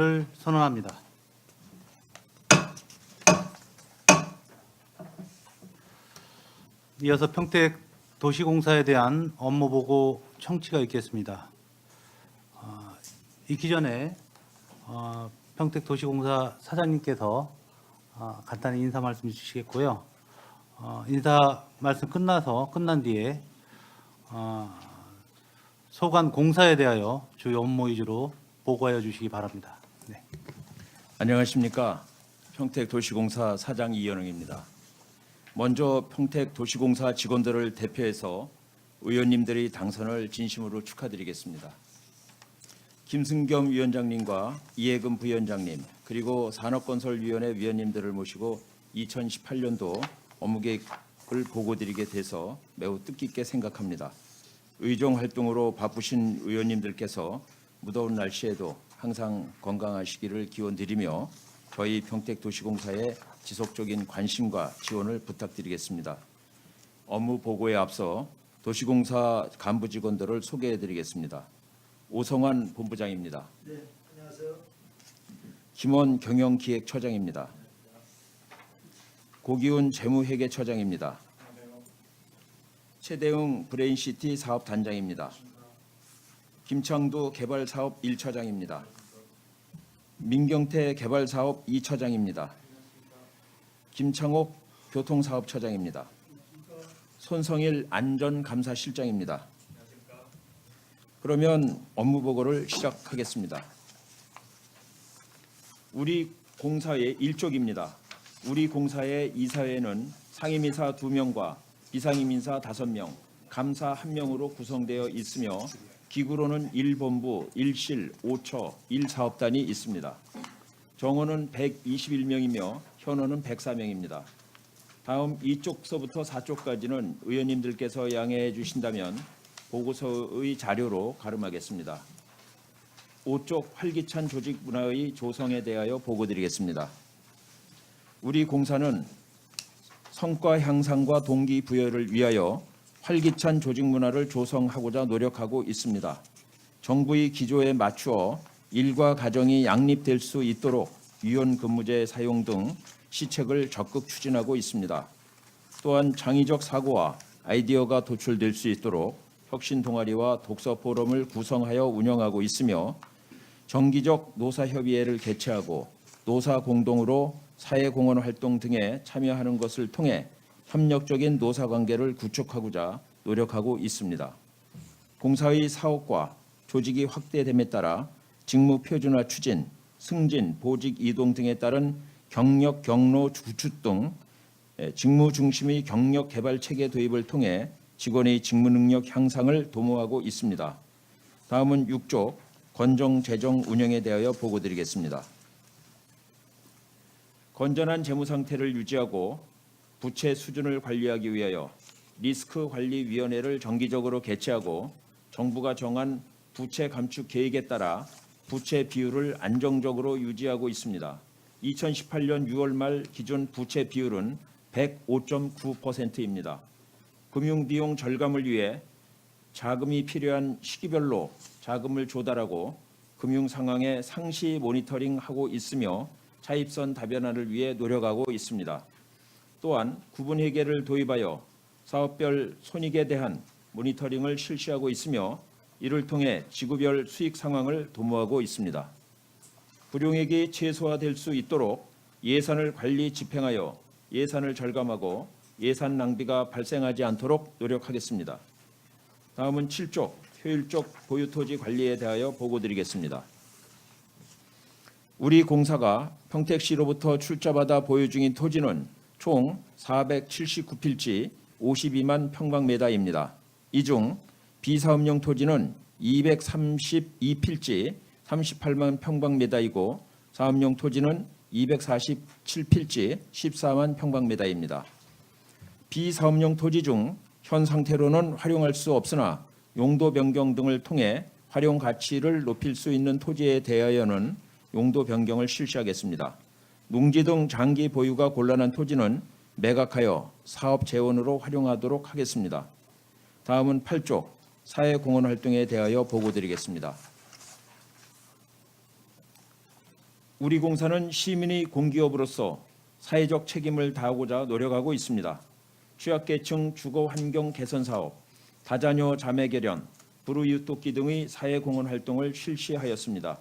를 선언합니다. 이어서 평택도시공사에 대한 업무보고 청취가 있겠습니다. 있기 전에 평택도시공사 사장님께서 간단히 인사 말씀 주시겠고요. 인사 말씀 끝난 뒤에 소관 공사에 대하여 주요 업무 위주로 보고하여 주시기 바랍니다. 네. 안녕하십니까. 평택도시공사 사장 이현웅입니다. 먼저 평택도시공사 직원들을 대표해서 의원님들의 당선을 진심으로 축하드리겠습니다. 김승겸 위원장님과 이해금 부위원장님 그리고 산업건설위원회 위원님들을 모시고 2018년도 업무계획을 보고드리게 돼서 매우 뜻깊게 생각합니다. 의정 활동으로 바쁘신 의원님들께서 무더운 날씨에도 항상 건강하시기를 기원드리며 저희 평택도시공사의 지속적인 관심과 지원을 부탁드리겠습니다. 업무 보고에 앞서 도시공사 간부 직원들을 소개해드리겠습니다. 오성환 본부장입니다. 네, 안녕하세요. 김원 경영기획처장입니다. 고기훈 재무회계처장입니다. 최대웅 브레인시티 사업단장입니다. 김창두 개발사업 1처장입니다. 민경태 개발사업 2처장입니다. 김창옥 교통사업처장입니다. 손성일 안전감사실장입니다. 그러면 업무보고를 시작하겠습니다. 우리 공사의 일족입니다. 우리 공사의 이사회는 상임이사 2명과 비상임이사 5명, 감사 1명으로 구성되어 있으며 기구로는 1본부, 1실, 5처, 1사업단이 있습니다. 정원은 121명이며 현원은 104명입니다. 다음 2쪽서부터 4쪽까지는 의원님들께서 양해해 주신다면 보고서의 자료로 가름하겠습니다. 5쪽 활기찬 조직 문화의 조성에 대하여 보고드리겠습니다. 우리 공사는 성과 향상과 동기부여를 위하여 활기찬 조직 문화를 조성하고자 노력하고 있습니다. 정부의 기조에 맞추어 일과 가정이 양립될 수 있도록 유연근무제 사용 등 시책을 적극 추진하고 있습니다. 또한 창의적 사고와 아이디어가 도출될 수 있도록 혁신 동아리와 독서 포럼을 구성하여 운영하고 있으며 정기적 노사협의회를 개최하고 노사 공동으로 사회공헌 활동 등에 참여하는 것을 통해 협력적인 노사관계를 구축하고자 노력하고 있습니다. 공사의 사업과 조직이 확대됨에 따라 직무 표준화 추진, 승진, 보직 이동 등에 따른 경력 경로 구축 등 직무 중심의 경력 개발 체계 도입을 통해 직원의 직무 능력 향상을 도모하고 있습니다. 다음은 6조 건정 재정 운영에 대하여 보고드리겠습니다. 건전한 재무 상태를 유지하고 부채 수준을 관리하기 위하여 리스크관리위원회를 정기적으로 개최하고 정부가 정한 부채 감축 계획에 따라 부채 비율을 안정적으로 유지하고 있습니다. 2018년 6월 말 기준 부채 비율은 105.9%입니다. 금융비용 절감을 위해 자금이 필요한 시기별로 자금을 조달하고 금융 상황의 상시 모니터링하고 있으며 차입선 다변화를 위해 노력하고 있습니다. 또한 구분회계를 도입하여 사업별 손익에 대한 모니터링을 실시하고 있으며 이를 통해 지구별 수익 상황을 도모하고 있습니다. 불용액이 최소화될 수 있도록 예산을 관리 집행하여 예산을 절감하고 예산 낭비가 발생하지 않도록 노력하겠습니다. 다음은 7조 효율적 보유토지 관리에 대하여 보고드리겠습니다. 우리 공사가 평택시로부터 출자받아 보유 중인 토지는 총 479필지 52만 평방미터입니다. 이 중 비사업용 토지는 232필지 38만 평방미터이고 사업용 토지는 247필지 14만 평방미터입니다. 비사업용 토지 중 현 상태로는 활용할 수 없으나 용도 변경 등을 통해 활용 가치를 높일 수 있는 토지에 대하여는 용도 변경을 실시하겠습니다. 농지 등 장기 보유가 곤란한 토지는 매각하여 사업 재원으로 활용하도록 하겠습니다. 다음은 8조 사회공헌 활동에 대하여 보고드리겠습니다. 우리 공사는 시민의 공기업으로서 사회적 책임을 다하고자 노력하고 있습니다. 취약계층 주거 환경 개선 사업, 다자녀 자매 결연, 불우이웃 돕기 등의 사회공헌 활동을 실시하였습니다.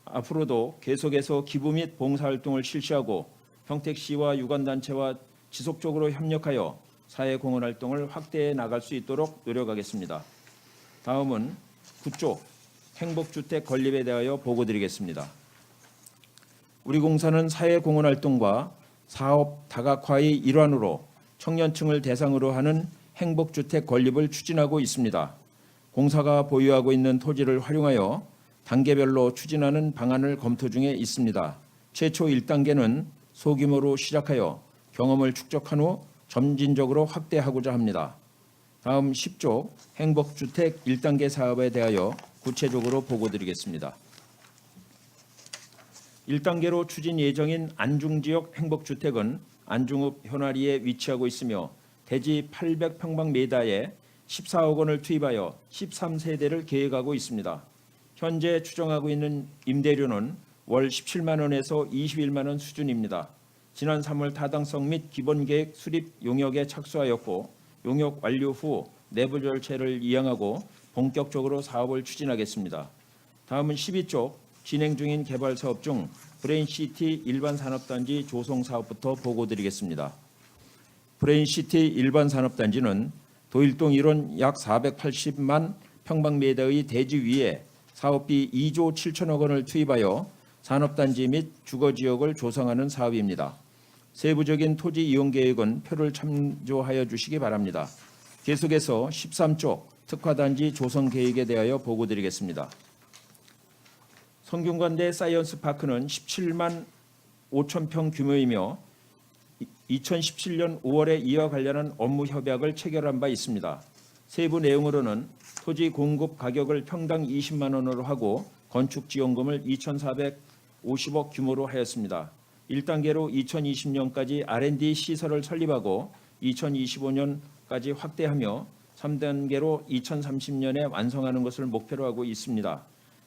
앞으로도 계속해서 기부 및 봉사활동을 실시하고 평택시와 유관단체와 지속적으로 협력하여 사회공헌 활동을 확대해 나갈 수 있도록 노력하겠습니다. 다음은 9조 행복주택 건립에 대하여 보고드리겠습니다. 우리 공사는 사회공헌 활동과 사업 다각화의 일환으로 청년층을 대상으로 하는 행복주택 건립을 추진하고 있습니다. 공사가 보유하고 있는 토지를 활용하여 단계별로 추진하는 방안을 검토 중에 있습니다. 최초 1단계는 소규모로 시작하여 경험을 축적한 후 점진적으로 확대하고자 합니다. 다음 10조 행복주택 1단계 사업에 대하여 구체적으로 보고드리겠습니다. 1단계로 추진 예정인 안중지역 행복주택은 안중읍 현아리에 위치하고 있으며 대지 800평방미터에 14억 원을 투입하여 13세대를 계획하고 있습니다. 현재 추정하고 있는 임대료는 월 17만 원에서 21만 원 수준입니다. 지난 3월 타당성 및 기본계획 수립 용역에 착수하였고 용역 완료 후 내부 절차를 이행하고 본격적으로 사업을 추진하겠습니다. 다음은 12조 진행 중인 개발 사업 중 브레인시티 일반산업단지 조성 사업부터 보고드리겠습니다. 브레인시티 일반산업단지는 도일동 1원 약 480만 평방미터의 대지 위에 사업비 2조 7천억 원을 투입하여 산업단지 및 주거지역을 조성하는 사업입니다. 세부적인 토지 이용 계획은 표를 참조하여 주시기 바랍니다. 계속해서 13조 특화단지 조성 계획에 대하여 보고드리겠습니다. 성균관대 사이언스파크는 17만 5천 평 규모이며 2017년 5월에 이와 관련한 업무 협약을 체결한 바 있습니다. 세부 내용으로는 토지 공급 가격을 평당 20만 원으로 하고 건축 지원금을 2,450억 규모로 하였습니다. 1단계로 2020년까지 R&D 시설을 설립하고 2025년까지 확대하며 3단계로 2030년에 완성하는 것을 목표로 하고 있습니다.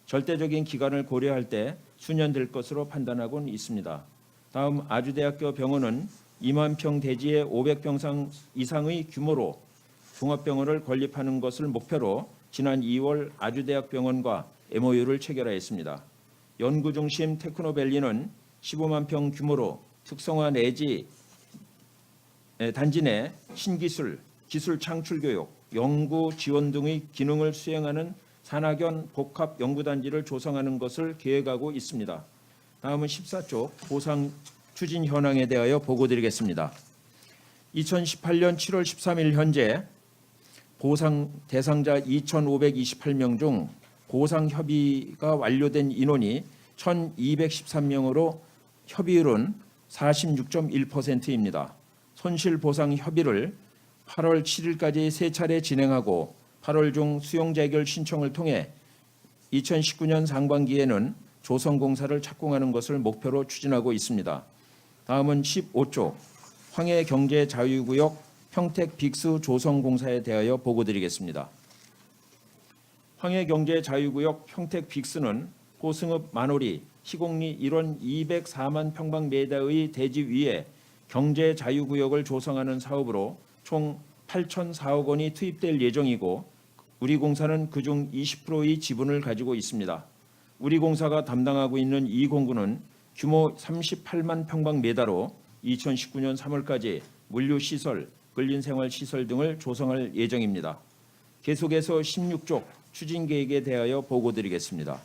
절대적인 기간을 고려할 때 수년 될 것으로 판단하고는 있습니다. 다음 아주대학교 병원은 2만 평 대지에 500병상 이상의 규모로 종합병원을 건립하는 것을 목표로 지난 2월 아주대학병원과 MOU를 체결하였습니다. 연구중심 테크노밸리는 15만 평 규모로 특성화 내지 단지 내 신기술, 기술 창출 교육, 연구 지원 등의 기능을 수행하는 산학연 복합 연구단지를 조성하는 것을 계획하고 있습니다. 다음은 14조 보상 추진 현황에 대하여 보고드리겠습니다. 2018년 7월 13일 현재 보상 대상자 2,528명 중 보상 협의가 완료된 인원이 1,213명으로 협의율은 46.1%입니다. 손실보상 협의를 8월 7일까지 3차례 진행하고 8월 중 수용자 해결 신청을 통해 2019년 상반기에는 조성공사를 착공하는 것을 목표로 추진하고 있습니다. 다음은 15조 황해경제자유구역 평택 빅스 조성공사에 대하여 보고드리겠습니다. 황해경제자유구역 평택 빅스는 호승읍 만오리 시공리 1원 204만 평방미터의 대지 위에 경제자유구역을 조성하는 사업으로 총 8,004억 원이 투입될 예정이고 우리 공사는 그중 20%의 지분을 가지고 있습니다. 우리 공사가 담당하고 있는 이 공구는 규모 38만 평방미터로 2019년 3월까지 물류시설, 근린생활시설 등을 조성할 예정입니다. 계속해서 16조 추진계획에 대하여 보고드리겠습니다.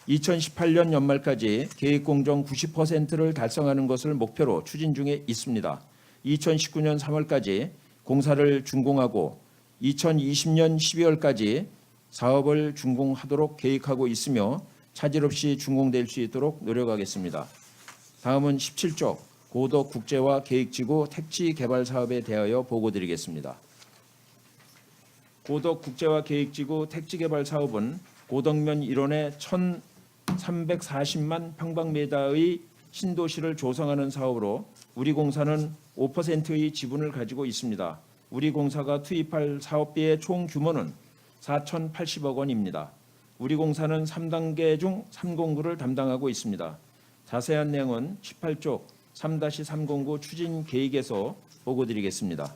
2018년 연말까지 계획공정 90%를 달성하는 것을 목표로 추진 중에 있습니다. 2019년 3월까지 공사를 준공하고 2020년 12월까지 사업을 준공하도록 계획하고 있으며 차질 없이 준공될 수 있도록 노력하겠습니다. 다음은 17조 고덕 국제화 계획지구 택지 개발 사업에 대하여 보고드리겠습니다. 고덕 국제화 계획지구 택지 개발 사업은 고덕면 일원에 1,340만 평방미터의 신도시를 조성하는 사업으로 우리 공사는 5%의 지분을 가지고 있습니다. 우리 공사가 투입할 사업비의 총 규모는 4,080억 원입니다. 우리 공사는 3단계 중 309를 담당하고 있습니다. 자세한 내용은 18쪽 3-309 추진 계획에서 보고드리겠습니다.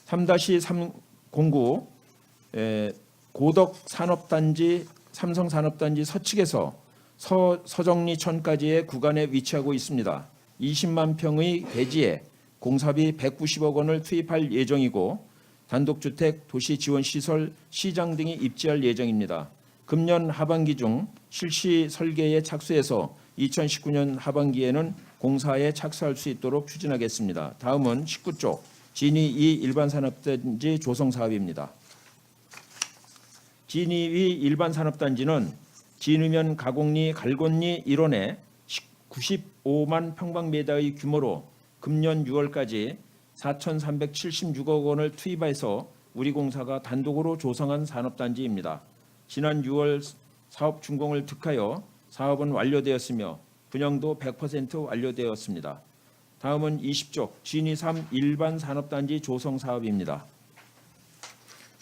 3-309 고덕 산업단지 삼성산업단지 서측에서 서정리천까지의 구간에 위치하고 있습니다. 20만 평의 대지에 공사비 190억 원을 투입할 예정이고 단독주택, 도시지원시설, 시장 등이 입지할 예정입니다. 금년 하반기 중 실시 설계에 착수해서 2019년 하반기에는 공사에 착수할 수 있도록 추진하겠습니다. 다음은 19쪽 진위 2 일반산업단지 조성사업입니다. 진위 2 일반산업단지는 진위면 가곡리 갈곤리 일원에 95만 평방미터의 규모로 금년 6월까지 4,376억 원을 투입해서 우리공사가 단독으로 조성한 산업단지입니다. 지난 6월 사업 준공을 득하여 사업은 완료되었으며 분양도 100% 완료되었습니다. 다음은 20쪽 진위 3 일반 산업단지 조성 사업입니다.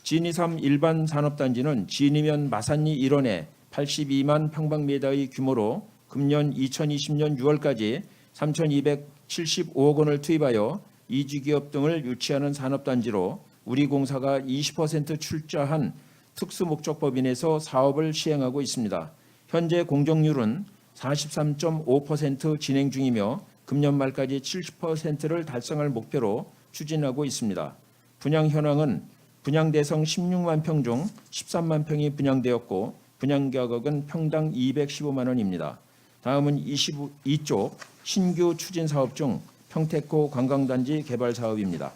진위 3 일반 산업단지는 진위면 마산리 일원에 82만 평방미터의 규모로 금년 2020년 6월까지 3,275억 원을 투입하여 이주기업 등을 유치하는 산업단지로 우리공사가 20% 출자한 특수목적법인에서 사업을 시행하고 있습니다. 현재 공정률은 43.5% 진행 중이며 금년 말까지 70%를 달성할 목표로 추진하고 있습니다. 분양 현황은 분양 대상 16만 평 중 13만 평이 분양되었고 분양 가격은 평당 215만 원입니다. 다음은 22쪽 신규 추진 사업 중 평택호 관광단지 개발 사업입니다.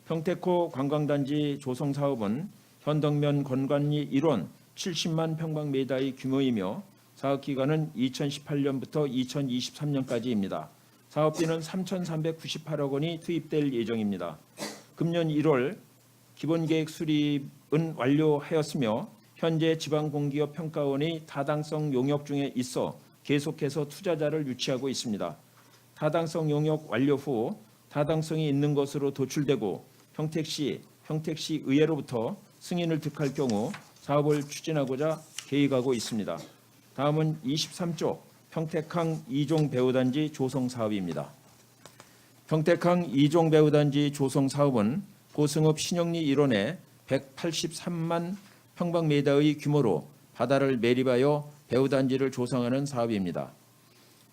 평택호 관광단지 조성 사업은 현덕면 건관리 1원 70만 평방미터의 규모이며 사업 기간은 2018년부터 2023년까지입니다. 사업비는 3,398억 원이 투입될 예정입니다. 금년 1월 기본계획 수립은 완료하였으며 현재 지방공기업 평가원의 타당성 용역 중에 있어 계속해서 투자자를 유치하고 있습니다. 타당성 용역 완료 후 타당성이 있는 것으로 도출되고 평택시 의회로부터 승인을 득할 경우 사업을 추진하고자 계획하고 있습니다. 다음은 23쪽 평택항 2종 배후단지 조성 사업입니다. 평택항 2종 배후단지 조성 사업은 고승읍 신영리 일원에 183만 평방미터의 규모로 바다를 매립하여 배후단지를 조성하는 사업입니다.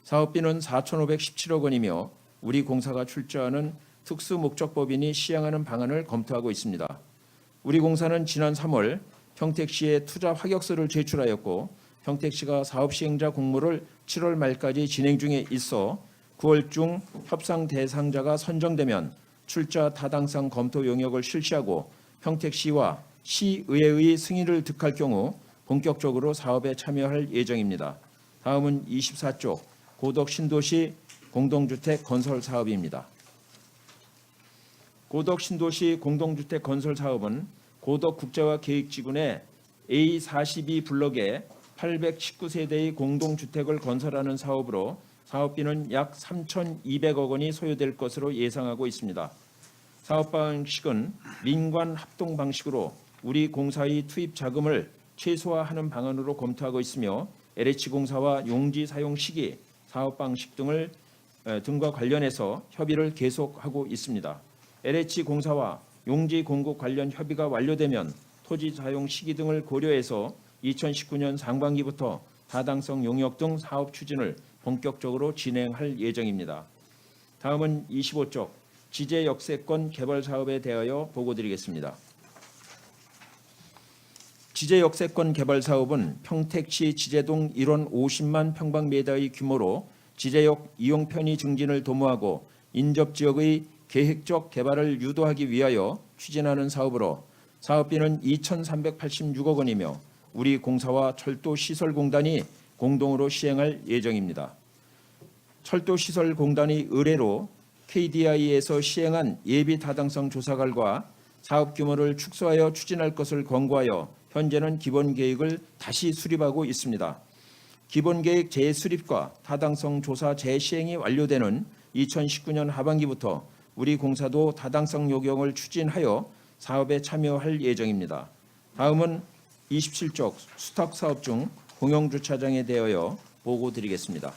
사업비는 4,517억 원이며 우리 공사가 출자하는 특수목적법인이 시행하는 방안을 검토하고 있습니다. 우리 공사는 지난 3월 평택시에 투자 확약서를 제출하였고 평택시가 사업시행자 공모를 7월 말까지 진행 중에 있어 9월 중 협상 대상자가 선정되면 출자 타당성 검토 용역을 실시하고 평택시와 시의회의 승인을 득할 경우 본격적으로 사업에 참여할 예정입니다. 다음은 24쪽 고덕 신도시 공동주택 건설 사업입니다. 고덕 신도시 공동주택 건설 사업은 고덕 국제화 계획지구내 A42 블록에 819세대의 공동주택을 건설하는 사업으로 사업비는 약 3,200억 원이 소요될 것으로 예상하고 있습니다. 사업 방식은 민관 합동 방식으로 우리 공사의 투입 자금을 최소화하는 방안으로 검토하고 있으며 LH공사와 용지 사용 시기, 사업 방식 등과 관련해서 협의를 계속하고 있습니다. LH공사와 용지 공급 관련 협의가 완료되면 토지 사용 시기 등을 고려해서 2019년 상반기부터 타당성 용역 등 사업 추진을 본격적으로 진행할 예정입니다. 다음은 25쪽 지제역세권 개발 사업에 대하여 보고드리겠습니다. 지제역세권 개발 사업은 평택시 지제동 1원 50만 평방미터의 규모로 지제역 이용 편의 증진을 도모하고 인접지역의 계획적 개발을 유도하기 위하여 추진하는 사업으로 사업비는 2,386억 원이며 우리 공사와 철도시설공단이 공동으로 시행할 예정입니다. 철도시설공단의 의뢰로 KDI에서 시행한 예비 타당성 조사 결과 사업 규모를 축소하여 추진할 것을 권고하여 현재는 기본계획을 다시 수립하고 있습니다. 기본계획 재수립과 타당성 조사 재시행이 완료되는 2019년 하반기부터 우리 공사도 타당성 요경을 추진하여 사업에 참여할 예정입니다. 다음은 27쪽 수탁 사업 중 공영주차장에 대하여 보고드리겠습니다.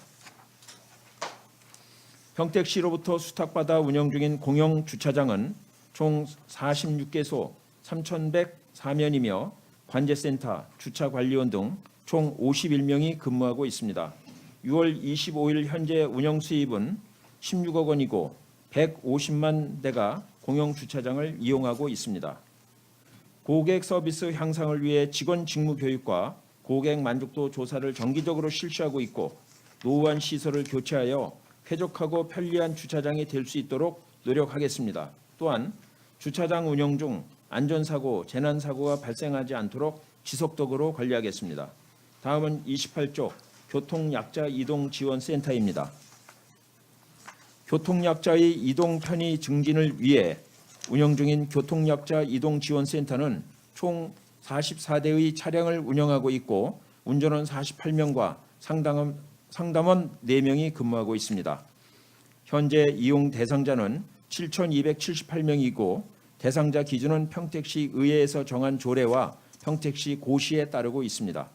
평택시로부터 수탁받아 운영 중인 공영주차장은 총 46개소 3,104면이며 관제센터, 주차관리원 등 총 51명이 근무하고 있습니다. 6월 25일 현재 운영 수입은 16억 원이고 150만 대가 공영주차장을 이용하고 있습니다. 고객 서비스 향상을 위해 직원 직무 교육과 고객 만족도 조사를 정기적으로 실시하고 있고 노후한 시설을 교체하여 쾌적하고 편리한 주차장이 될 수 있도록 노력하겠습니다. 또한 주차장 운영 중 안전사고, 재난사고가 발생하지 않도록 지속적으로 관리하겠습니다. 다음은 28쪽 교통약자 이동지원센터입니다. 교통약자의 이동 편의 증진을 위해 운영 중인 교통약자 이동지원센터는 총 44대의 차량을 운영하고 있고 운전원 48명과 상담원 4명이 근무하고 있습니다. 현재 이용 대상자는 7,278명이고 대상자 기준은 평택시 의회에서 정한 조례와 평택시 고시에 따르고 있습니다.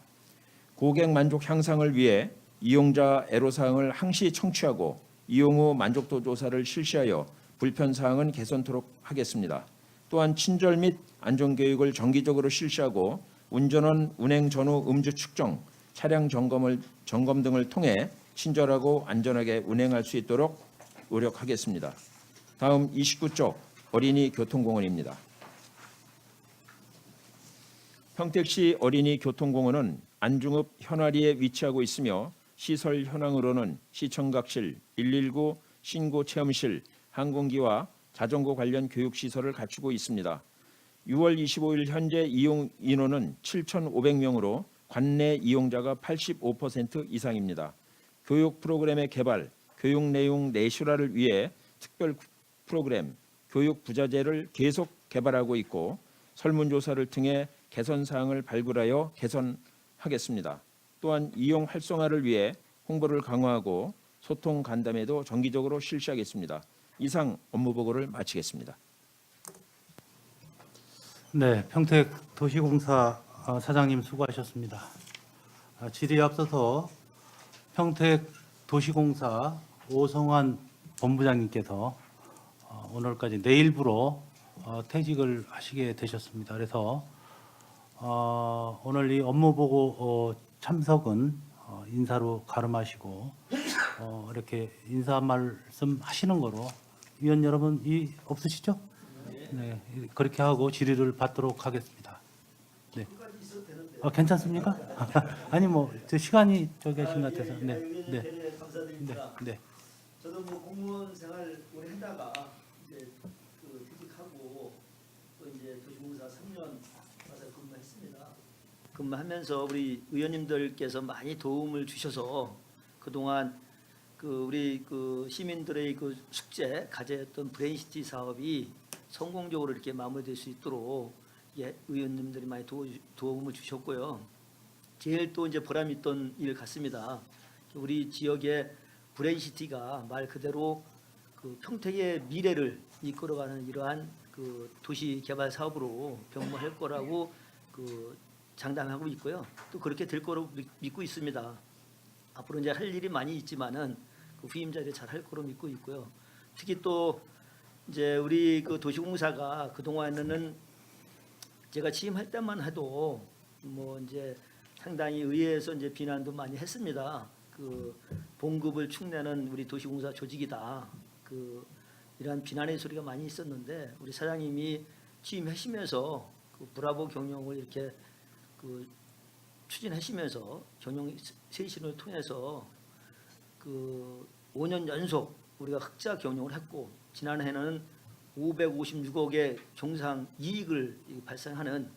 고객 만족 향상을 위해 이용자 애로사항을 항시 청취하고 이용 후 만족도 조사를 실시하여 불편사항은 개선토록 하겠습니다. 또한 친절 및 안전교육을 정기적으로 실시하고 운전원 운행 전후 음주 측정, 차량 점검 등을 통해 친절하고 안전하게 운행할 수 있도록 노력하겠습니다. 다음 29쪽 어린이 교통공원입니다. 평택시 어린이 교통공원은 안중읍 현화리에 위치하고 있으며 시설 현황으로는 시청각실, 119 신고 체험실, 항공기와 자전거 관련 교육시설을 갖추고 있습니다. 6월 25일 현재 이용 인원은 7,500명으로 관내 이용자가 85% 이상입니다. 교육 프로그램의 개발, 교육 내용 내실화를 위해 특별 프로그램, 교육 부자재를 계속 개발하고 있고 설문조사를 통해 개선 사항을 발굴하여 개선하겠습니다. 또한 이용 활성화를 위해 홍보를 강화하고 소통 간담회도 정기적으로 실시하겠습니다. 이상 업무 보고를 마치겠습니다. 네, 평택도시공사 사장님 수고하셨습니다. 질의에 앞서서 평택도시공사 오성환 본부장님께서 오늘까지 내일부로 퇴직을 하시게 되셨습니다. 그래서 오늘 이 업무보고 참석은 인사로 가름하시고 이렇게 인사 말씀 하시는 거로 위원 여러분 없으시죠? 네, 그렇게 하고 질의를 받도록 하겠습니다. 네. 괜찮습니까? 아니 저 시간이 저기 하신 것 같아서. 네, 네, 감사드립니다. 네. 저도 공무원 생활 오래 했다가 이제 퇴직하고 또 이제 도시공사 3년 와서 근무했습니다. 근무하면서 우리 의원님들께서 많이 도움을 주셔서 그동안 우리 시민들의 숙제 과제였던 브레인시티 사업이 성공적으로 이렇게 마무리될 수 있도록 의원님들이 많이 도움을 주셨고요. 제일 또 이제 보람 있던 일 같습니다. 우리 지역의 브레인시티가 말 그대로 평택의 미래를 이끌어가는 이러한 도시 개발 사업으로 병모할 거라고 장담하고 있고요. 또 그렇게 될 거로 믿고 있습니다. 앞으로 이제 할 일이 많이 있지만은 후임 자리에 잘 할 거로 믿고 있고요. 특히 또 이제 우리 도시공사가 그 동안에는 제가 취임할 때만 해도 이제 상당히 의회에서 이제 비난도 많이 했습니다. 봉급을 축내는 우리 도시공사 조직이다. 이러한 비난의 소리가 많이 있었는데 우리 사장님이 취임하시면서 브라보 경영을 이렇게 추진하시면서 경영 쇄신을 통해서 5년 연속 우리가 흑자 경영을 했고 지난해는 556억의 경상 이익을 발생하는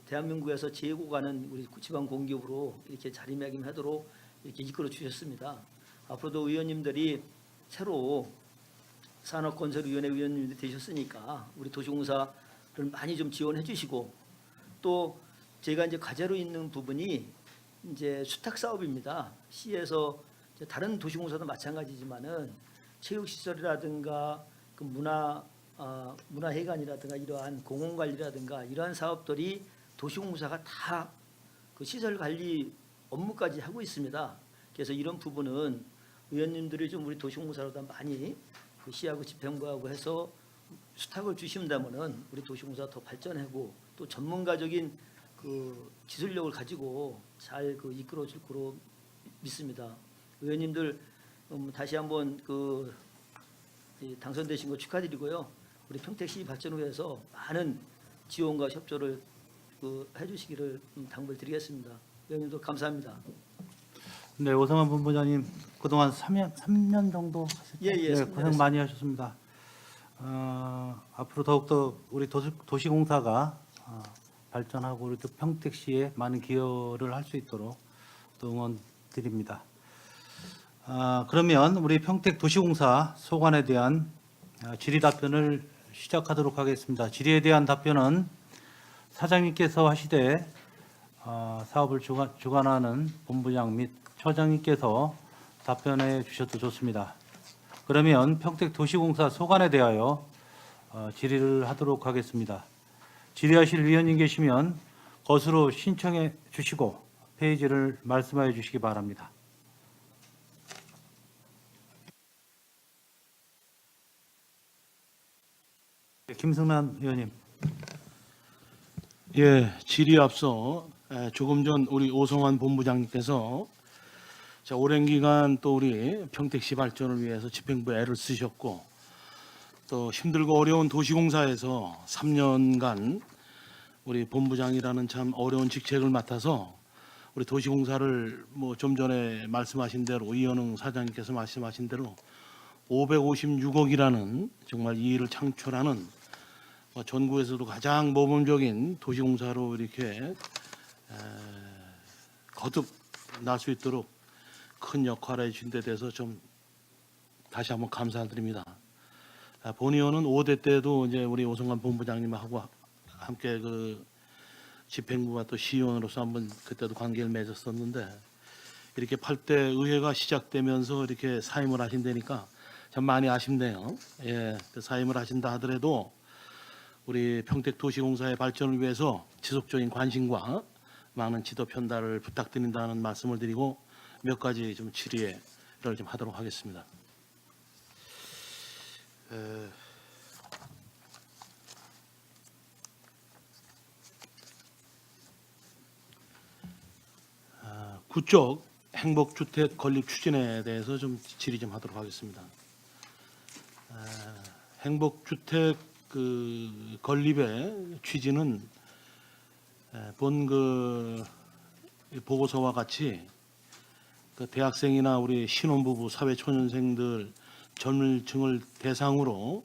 대한민국에서 재고 가는 우리 지방 공기업으로 이렇게 자리매김하도록 이렇게 이끌어 주셨습니다. 앞으로도 의원님들이 새로 산업건설위원회 위원님이 되셨으니까 우리 도시공사를 많이 좀 지원해 주시고 또 제가 이제 과제로 있는 부분이 이제 수탁 사업입니다. 시에서 다른 도시공사도 마찬가지지만은 체육시설이라든가 문화회관이라든가 이러한 공원관리라든가 이러한 사업들이 도시공사가 다 그 시설 관리 업무까지 하고 있습니다. 그래서 이런 부분은 의원님들이 좀 우리 도시공사로다 많이 그 시하고 집행부하고 해서 수탁을 주신다면은 우리 도시공사가 더 발전하고 또 전문가적인 그 기술력을 가지고 잘 그 이끌어질 거로 믿습니다. 의원님들 다시 한번 그 당선되신 거 축하드리고요. 우리 평택시 발전을 위해서 많은 지원과 협조를 그 해주시기를 당부를 드리겠습니다. 의원님도 감사합니다. 네, 오성환 본부장님 그동안 3년 정도 하셨죠? 예, 예, 네, 3년 고생 많이 하셨습니다. 앞으로 더욱더 우리 도시공사가 발전하고 우리 또 평택시에 많은 기여를 할 수 있도록 또 응원 드립니다. 그러면 우리 평택 도시공사 소관에 대한 질의 답변을 시작하도록 하겠습니다. 질의에 대한 답변은 사장님께서 하시되 사업을 주관하는 본부장 및 처장님께서 답변해 주셔도 좋습니다. 그러면 평택 도시공사 소관에 대하여 질의를 하도록 하겠습니다. 질의하실 위원님 계시면 것으로 신청해 주시고 페이지를 말씀하여 주시기 바랍니다. 김승란 의원님. 예, 질의 앞서 조금 전 우리 오성환 본부장님께서 자, 오랜 기간 또 우리 평택시 발전을 위해서 집행부에 애를 쓰셨고 또 힘들고 어려운 도시공사에서 3년간 우리 본부장이라는 참 어려운 직책을 맡아서 우리 도시공사를 뭐 좀 전에 말씀하신 대로 이현웅 사장님께서 말씀하신 대로 556억이라는 정말 이익을 창출하는 전국에서도 가장 모범적인 도시공사로 이렇게 거듭날 수 있도록 큰 역할을 해주신 데 대해서 좀 다시 한번 감사드립니다. 본 의원은 5대 때도 이제 우리 오성환 본부장님하고 함께 그 집행부와 또 시의원으로서 한번 그때도 관계를 맺었었는데 이렇게 8대 의회가 시작되면서 이렇게 사임을 하신다니까 참 많이 아쉽네요. 예, 그 사임을 하신다 하더라도 우리 평택도시공사의 발전을 위해서 지속적인 관심과 많은 지도 편달을 부탁드린다는 말씀을 드리고 몇 가지 좀 질의를 좀 하도록 하겠습니다. 구쪽 행복주택 건립 추진에 대해서 좀 질의 좀 하도록 하겠습니다. 행복주택 그 건립의 취지는 본 그 보고서와 같이 그 대학생이나 우리 신혼부부, 사회초년생들, 젊은층을 대상으로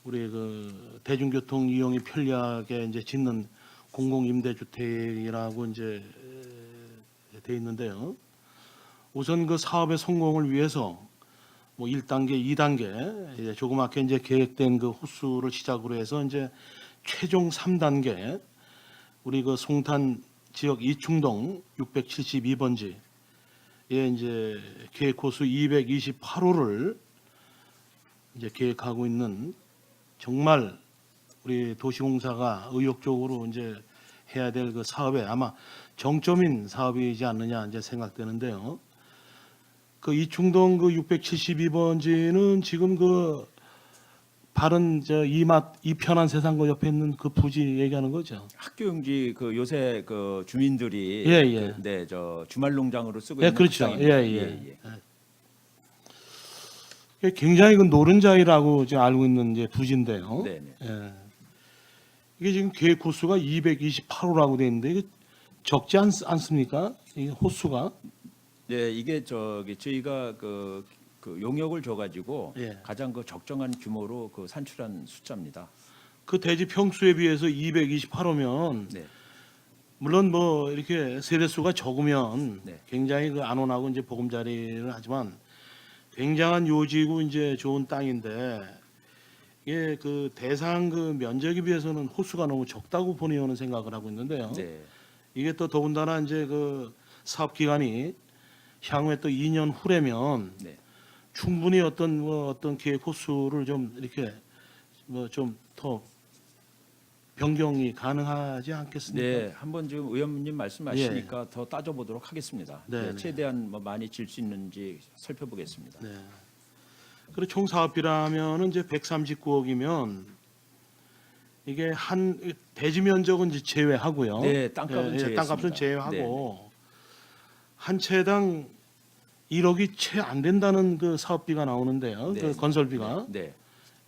우리 그 대중교통 이용이 편리하게 이제 짓는 공공임대주택이라고 이제 돼 있는데요. 우선 그 사업의 성공을 위해서 뭐 1단계, 2단계 이제 조그맣게 이제 계획된 그 호수를 시작으로 해서 이제 최종 3단계 우리 그 송탄 지역 이충동 672번지에 이제 계획 호수 228호를 이제 계획하고 있는 정말 우리 도시공사가 의욕적으로 이제 해야 될 그 사업에 아마 정점인 사업이지 않느냐 이제 생각되는데요. 그 이충동 그 672번지는 지금 그 바른 저 이편한 세상 그 옆에 있는 그 부지 얘기하는 거죠. 학교용지 그 요새 그 주민들이 예, 예. 네, 저 주말 농장으로 쓰고 예, 있는 그렇죠. 극장입니다. 예. 굉장히 그 노른자이라고 지금 알고 있는 이제 부지인데요. 네, 네. 예. 이게 지금 계획 호수가 228호라고 돼 있는데 이게 적지 않습니까? 이 호수가 네, 이게 저희가 그 용역을 줘가지고 예. 가장 그 적정한 규모로 그 산출한 숫자입니다. 그 대지 평수에 비해서 228호면 네, 물론 뭐 이렇게 세대수가 적으면 네. 굉장히 그 안온하고 이제 보금자리를 하지만 굉장한 요지고 이제 좋은 땅인데 이게 그 대상 그 면적에 비해서는 호수가 너무 적다고 본 의원은 생각을 하고 있는데요. 네, 이게 또 더군다나 이제 그 사업 기간이 향후에 또 2년 후라면 네. 충분히 어떤 계획 호수를 좀 이렇게 뭐 좀 더 변경이 가능하지 않겠습니까? 네, 한번 지금 의원님 말씀하시니까 더 따져보도록 하겠습니다. 네, 네, 네. 최대한 뭐 많이 질 수 있는지 살펴보겠습니다. 네. 그리고 총 사업비라면은 이제 139억이면 이게 한 대지 면적은 이제 제외하고요. 네, 땅값은 제외했습니다. 땅값은 제외하고 한 채당 1억이 채 안 된다는 그 사업비가 나오는데요. 네. 그 건설비가. 네,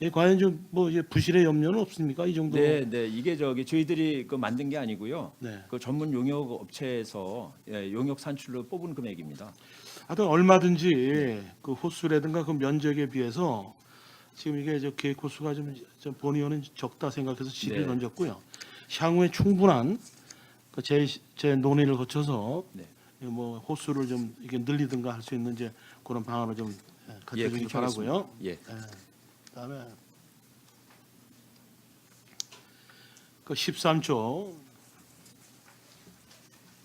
예, 과연 좀 뭐 부실의 염려는 없습니까? 이 정도. 네, 네, 이게 저희들이 그 만든 게 아니고요. 네. 그 전문 용역 업체에서 용역 산출로 뽑은 금액입니다. 하여튼 얼마든지 그 호수라든가 그 면적에 비해서 지금 이게 계획 호수가 좀 본의원은 적다 생각해서 질의를 네. 던졌고요. 향후에 충분한 제 논의를 거쳐서 네. 뭐 호수를 좀 이게 늘리든가 할 수 있는 이제 그런 방안을 좀 갖춰주기 그렇게 바라고요. 하겠습니다. 예. 그다음에 그 13조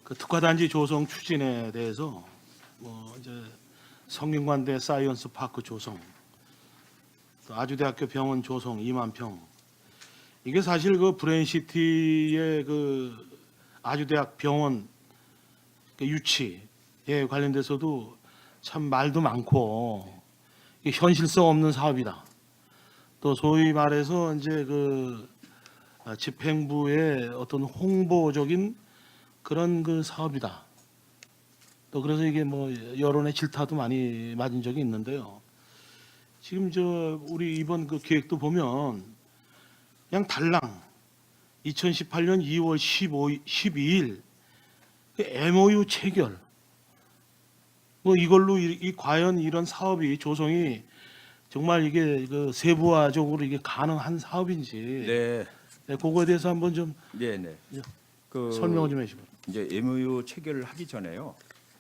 그 특화단지 조성 추진에 대해서 뭐 이제 성균관대 사이언스 파크 조성, 또 아주대학교 병원 조성 2만 평. 이게 사실 그 브레인시티의 그 아주대학 병원 그 유치에 관련돼서도 참 말도 많고 이게 현실성 없는 사업이다. 또 소위 말해서 이제 그 집행부의 어떤 홍보적인 그런 그 사업이다. 또 그래서 이게 뭐 여론의 질타도 많이 맞은 적이 있는데요. 지금 우리 이번 그 계획도 보면 그냥 달랑 2018년 2월 12일 그 MOU 체결. 뭐 이걸로 과연 이런 사업이 조성이 정말 이게 그 세부화적으로 이게 가능한 사업인지 네, 그거에 대해서 한번 좀 네, 네. 예. 그 설명을 좀 해주시고. 이제 MOU 체결을 하기 전에요.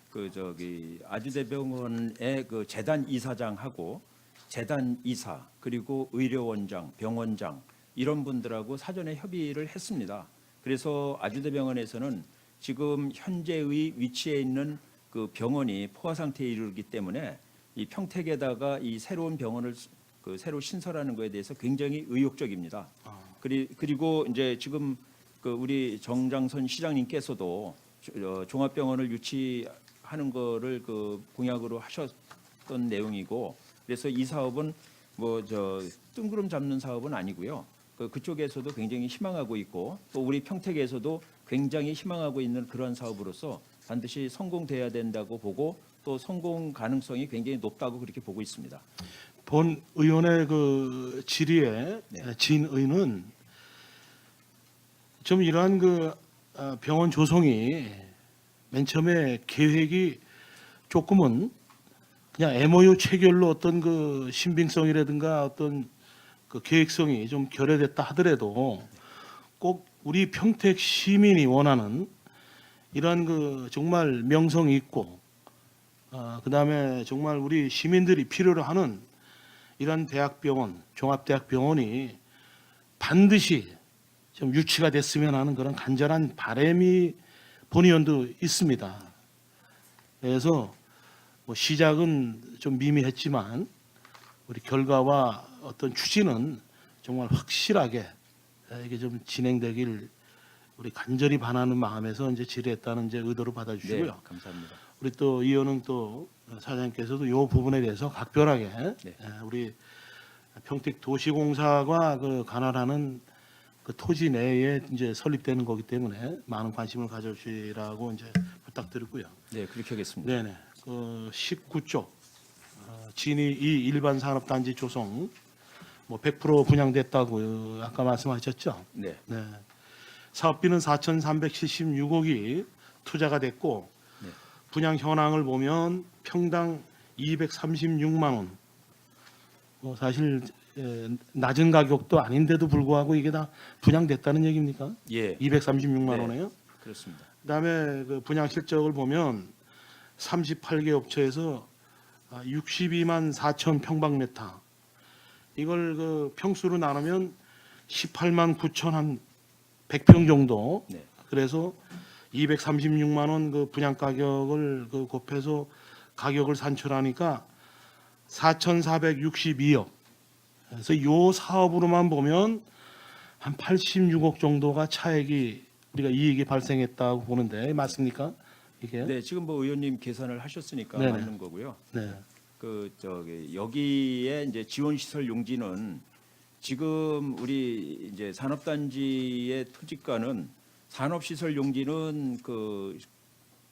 그 아주대병원의 그 재단 이사장하고 재단 이사 그리고 의료원장, 병원장 이런 분들하고 사전에 협의를 했습니다. 그래서 아주대병원에서는 지금 현재의 위치에 있는 그 병원이 포화 상태에 이르기 때문에 이 평택에다가 이 새로운 병원을 새로 신설하는 것에 대해서 굉장히 의욕적입니다. 그리고 이제 지금 그 우리 정장선 시장님께서도 종합병원을 유치하는 거를 그 공약으로 하셨던 내용이고, 그래서 이 사업은 뭐 뜬구름 잡는 사업은 아니고요. 그쪽에서도 굉장히 희망하고 있고, 또 우리 평택에서도 굉장히 희망하고 있는 그런 사업으로서 반드시 성공돼야 된다고 보고, 또 성공 가능성이 굉장히 높다고 그렇게 보고 있습니다. 본 의원의 그 질의에 네. 진의는 좀 이러한 그 병원 조성이 맨 처음에 계획이 조금은 그냥 MOU 체결로 어떤 그 신빙성이라든가 어떤 그 계획성이 좀 결여됐다 하더라도 꼭 우리 평택 시민이 원하는 이러한 그 정말 명성 있고 그다음에 정말 우리 시민들이 필요로 하는 이런 대학병원, 종합대학병원이 반드시 좀 유치가 됐으면 하는 그런 간절한 바람이 본의원도 있습니다. 그래서 뭐 시작은 좀 미미했지만 우리 결과와 어떤 추진은 정말 확실하게 이게 좀 진행되길 우리 간절히 바라는 마음에서 이제 질의했다는 이제 의도로 받아주시고요. 네, 감사합니다. 우리 또 이현웅 또 사장님께서도 이 부분에 대해서 각별하게 네. 우리 평택 도시공사가 그 관할하는 그 토지 내에 이제 설립되는 거기 때문에 많은 관심을 가져주시라고 이제 부탁드리고요. 네, 그렇게 하겠습니다. 네네. 그 19쪽 진위 2 일반 산업단지 조성 뭐 100% 분양됐다고 아까 말씀하셨죠? 네, 네. 사업비는 4,376억이 투자가 됐고 네. 분양 현황을 보면 평당 236만 원. 뭐 사실 낮은 가격도 아닌데도 불구하고 이게 다 분양됐다는 얘기입니까? 예, 236만 네. 원에요. 그렇습니다. 그다음에 그 분양 실적을 보면 38개 업체에서 62만 4천 평방미터. 이걸 그 평수로 나누면 18만 9천 한 100평 정도. 네. 그래서 236만 원 그 분양 가격을 그 곱해서 가격을 산출하니까 4,462억. 그래서 요 사업으로만 보면 한 86억 정도가 차액이 우리가 이익이 발생했다고 보는데 맞습니까? 이게? 네, 지금 뭐 의원님 계산을 하셨으니까 네네. 맞는 거고요. 네. 그 저기 여기에 이제 지원 시설 용지는 지금 우리 이제 산업단지의 토지가는 산업시설 용지는 그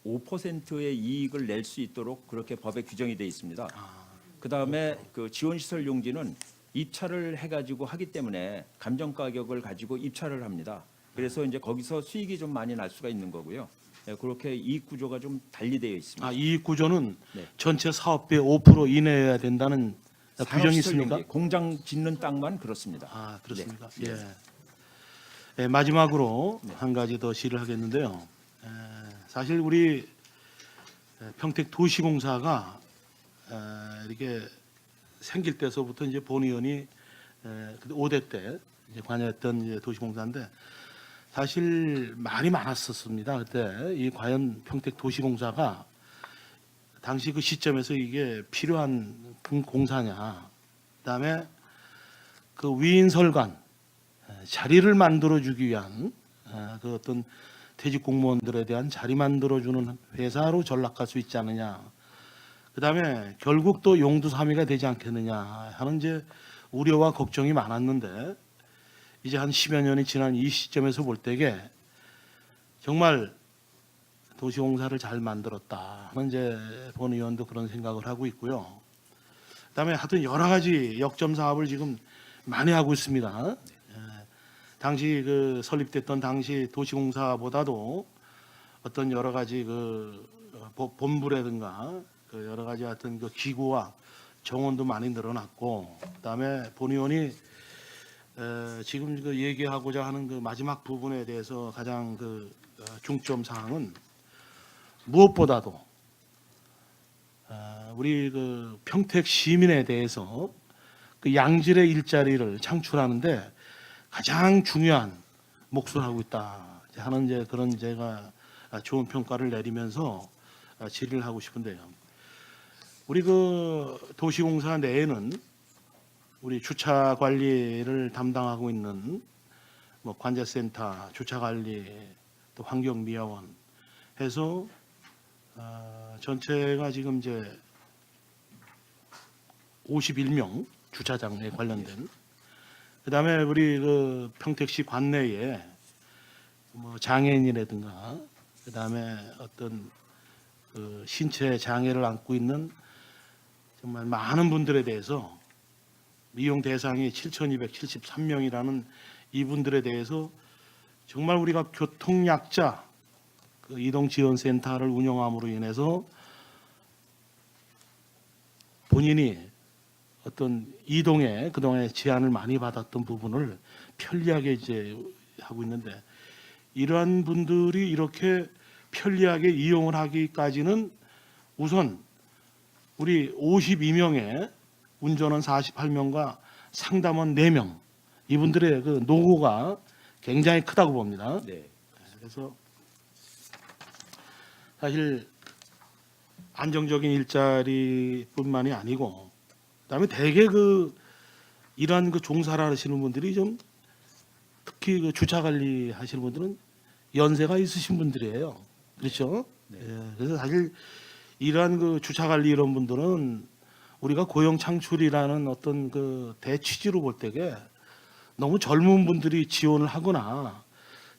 5%의 이익을 낼 수 있도록 그렇게 법에 규정이 돼 있습니다. 그 다음에 그 지원시설 용지는 입찰을 해가지고 하기 때문에 감정 가격을 가지고 입찰을 합니다. 그래서 이제 거기서 수익이 좀 많이 날 수가 있는 거고요. 네, 그렇게 이익 구조가 좀 달리되어 있습니다. 아, 이익 구조는 네. 전체 사업비의 5% 이내여야 된다는 규정이 산업시설 있습니까? 용지, 공장 짓는 땅만 그렇습니다. 아, 그렇습니까? 네. 예. 예, 마지막으로 한 가지 더 질의를 하겠는데요. 사실 우리 평택 도시공사가 이렇게 생길 때서부터 이제 본 의원이 5대 때 이제 관여했던 이제 도시공사인데 사실 말이 많았었습니다. 그때 이 과연 평택 도시공사가 당시 그 시점에서 이게 필요한 공사냐, 그다음에 그 위인설관 자리를 만들어주기 위한 그 어떤 퇴직 공무원들에 대한 자리 만들어주는 회사로 전락할 수 있지 않느냐. 그다음에 결국 또 용두사미가 되지 않겠느냐 하는 이제 우려와 걱정이 많았는데 이제 한 10여 년이 지난 이 시점에서 볼 때에 정말 도시공사를 잘 만들었다 하는 이제 본 의원도 그런 생각을 하고 있고요. 그다음에 하여튼 여러 가지 역점 사업을 지금 많이 하고 있습니다. 당시 그 설립됐던 당시 도시공사보다도 어떤 여러 가지 그 본부라든가 그 여러 가지 하여튼 그 기구와 정원도 많이 늘어났고, 그다음에 본 의원이 지금 그 얘기하고자 하는 그 마지막 부분에 대해서 가장 그 중점 사항은 무엇보다도 우리 그 평택 시민에 대해서 그 양질의 일자리를 창출하는데 가장 중요한 몫을 하고 있다 하는 이제 그런 제가 좋은 평가를 내리면서 질의를 하고 싶은데요. 우리 그 도시공사 내에는 우리 주차 관리를 담당하고 있는 뭐 관제센터, 주차 관리, 또 환경미화원 해서 전체가 지금 이제 51명 주차장에 관련된. 그다음에 우리 그 평택시 관내에 뭐 장애인이라든가 그다음에 어떤 그 신체 장애를 안고 있는 정말 많은 분들에 대해서 이용 대상이 7,273명이라는 이분들에 대해서 정말 우리가 교통약자 그 이동지원센터를 운영함으로 인해서 본인이 어떤 이동에 그동안에 제한을 많이 받았던 부분을 편리하게 이제 하고 있는데 이러한 분들이 이렇게 편리하게 이용을 하기까지는 우선 우리 52명의 운전원 48명과 상담원 4명 이분들의 그 노고가 굉장히 크다고 봅니다. 네. 그래서 사실 안정적인 일자리뿐만이 아니고 그다음에 대개 그 이러한 그 종사를 하시는 분들이 좀 특히 그 주차 관리 하시는 분들은 연세가 있으신 분들이에요. 그렇죠? 네. 예, 그래서 사실 이러한 그 주차 관리 이런 분들은 우리가 고용 창출이라는 어떤 그 대취지로 볼 때에 너무 젊은 분들이 지원을 하거나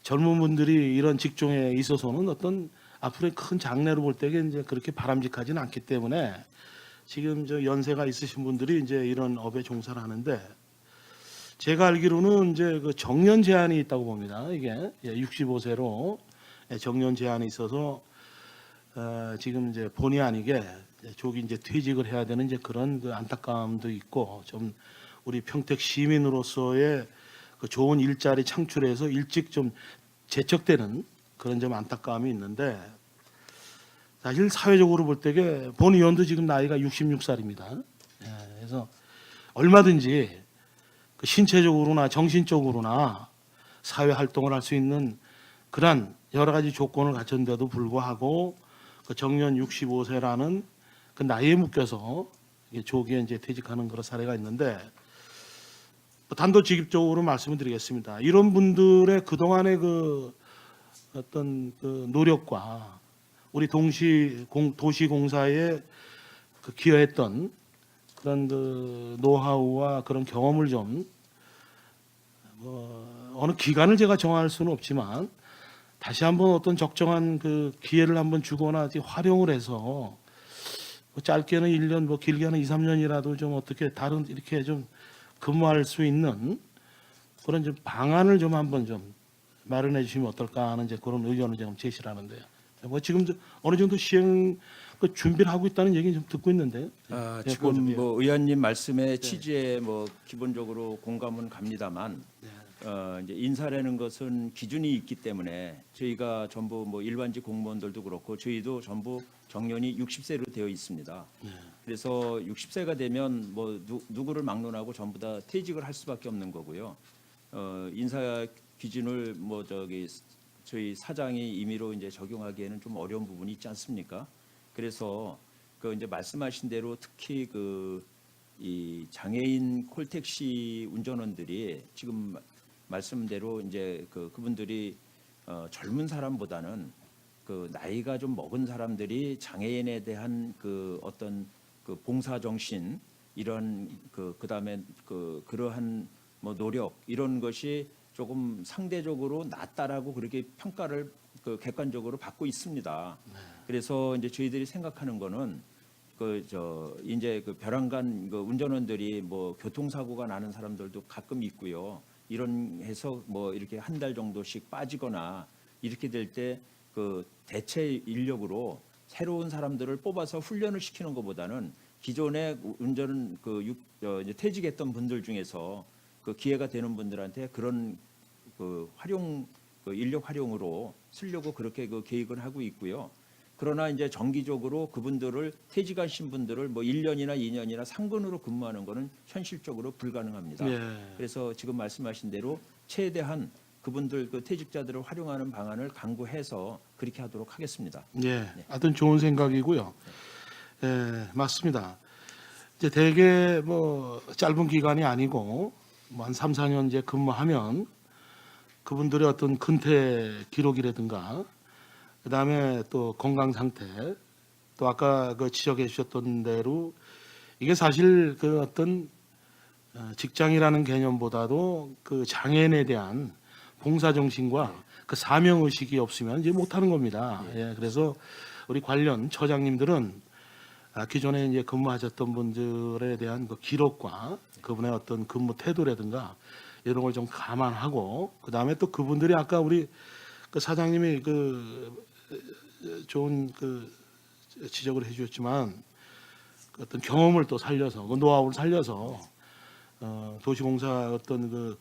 젊은 분들이 이런 직종에 있어서는 어떤 앞으로의 큰 장래로 볼 때에 이제 그렇게 바람직하지는 않기 때문에 지금 저 연세가 있으신 분들이 이제 이런 업에 종사를 하는데 제가 알기로는 이제 그 정년 제한이 있다고 봅니다. 이게 65세로 정년 제한이 있어서 지금 이제 본의 아니게 조기 이제 퇴직을 해야 되는 이제 그런 그 안타까움도 있고 좀 우리 평택 시민으로서의 그 좋은 일자리 창출에서 일찍 좀 재척되는 그런 좀 안타까움이 있는데 사실 사회적으로 볼 때에 본 의원도 지금 나이가 66살입니다. 그래서 얼마든지 그 신체적으로나 정신적으로나 사회 활동을 할 수 있는 그런 여러 가지 조건을 갖췄는데도 불구하고 그 정년 65세라는 그 나이에 묶여서 조기에 이제 퇴직하는 그런 사례가 있는데 단도직입적으로 말씀을 드리겠습니다. 이런 분들의 그동안의 그 어떤 그 노력과 우리 도시공사에 그 기여했던 그런 그 노하우와 그런 경험을 좀 어느 기간을 제가 정할 수는 없지만 다시 한번 어떤 적정한 그 기회를 한번 주거나 활용을 해서 뭐 짧게는 1년, 뭐 길게는 2, 3년이라도 좀 어떻게 다른 이렇게 좀 근무할 수 있는 그런 좀 방안을 좀 한번 좀 마련해 주시면 어떨까 하는 이제 그런 의견을 지금 제시를 하는데요. 뭐 지금 어느 정도 시행 그 준비를 하고 있다는 얘기 좀 듣고 있는데요. 예, 지금 그거 좀, 예. 뭐 의원님 말씀의 취지에 뭐 기본적으로 공감은 갑니다만 이제 인사라는 것은 기준이 있기 때문에 저희가 전부 뭐 일반직 공무원들도 그렇고 저희도 전부 정년이 60세로 되어 있습니다. 그래서 60세가 되면 뭐 누구를 막론하고 전부 다 퇴직을 할 수밖에 없는 거고요. 인사 기준을 뭐 저희 사장이 임의로 이제 적용하기에는 좀 어려운 부분이 있지 않습니까? 그래서 그 이제 말씀하신 대로 특히 이 장애인 콜택시 운전원들이 지금 말씀대로 이제 그분들이 젊은 사람보다는 그 나이가 좀 먹은 사람들이 장애인에 대한 그 어떤 그 봉사 정신 이런 그다음에 그러한 뭐 노력 이런 것이 조금 상대적으로 낮다라고 그렇게 평가를 객관적으로 받고 있습니다. 그래서 이제 저희들이 생각하는 거는 이제 벼랑간 운전원들이 뭐 교통사고가 나는 사람들도 가끔 있고요. 이런 해서 뭐 이렇게 한 달 정도씩 빠지거나 이렇게 될 때 대체 인력으로 새로운 사람들을 뽑아서 훈련을 시키는 것보다는 기존에 운전은 이제 퇴직했던 분들 중에서 기회가 되는 분들한테 그런 인력 활용으로 쓰려고 그렇게 계획을 하고 있고요. 그러나 이제 정기적으로 그분들을 퇴직하신 분들을 뭐 1년이나 2년이나 상근으로 근무하는 것은 현실적으로 불가능합니다. 예. 그래서 지금 말씀하신 대로 최대한 그분들 퇴직자들을 활용하는 방안을 강구해서 그렇게 하도록 하겠습니다. 예, 하여튼 좋은 생각이고요. 예, 맞습니다. 이제 대개 뭐 짧은 기간이 아니고 뭐 한 3, 4년 이제 근무하면 그분들의 어떤 근태 기록이라든가 그다음에 또 건강 상태 또 아까 지적해 주셨던 대로 이게 사실 어떤 직장이라는 개념보다도 그 장애인에 대한 봉사 정신과 그 사명 의식이 없으면 이제 못하는 겁니다. 예, 그래서 우리 관련 처장님들은 기존에 이제 근무하셨던 분들에 대한 그 기록과 그분의 어떤 근무 태도라든가 이런 걸 좀 감안하고 그 다음에 또 그분들이 아까 우리 사장님이 좋은 지적을 해주셨지만 어떤 경험을 또 살려서 노하우를 살려서 도시공사 어떤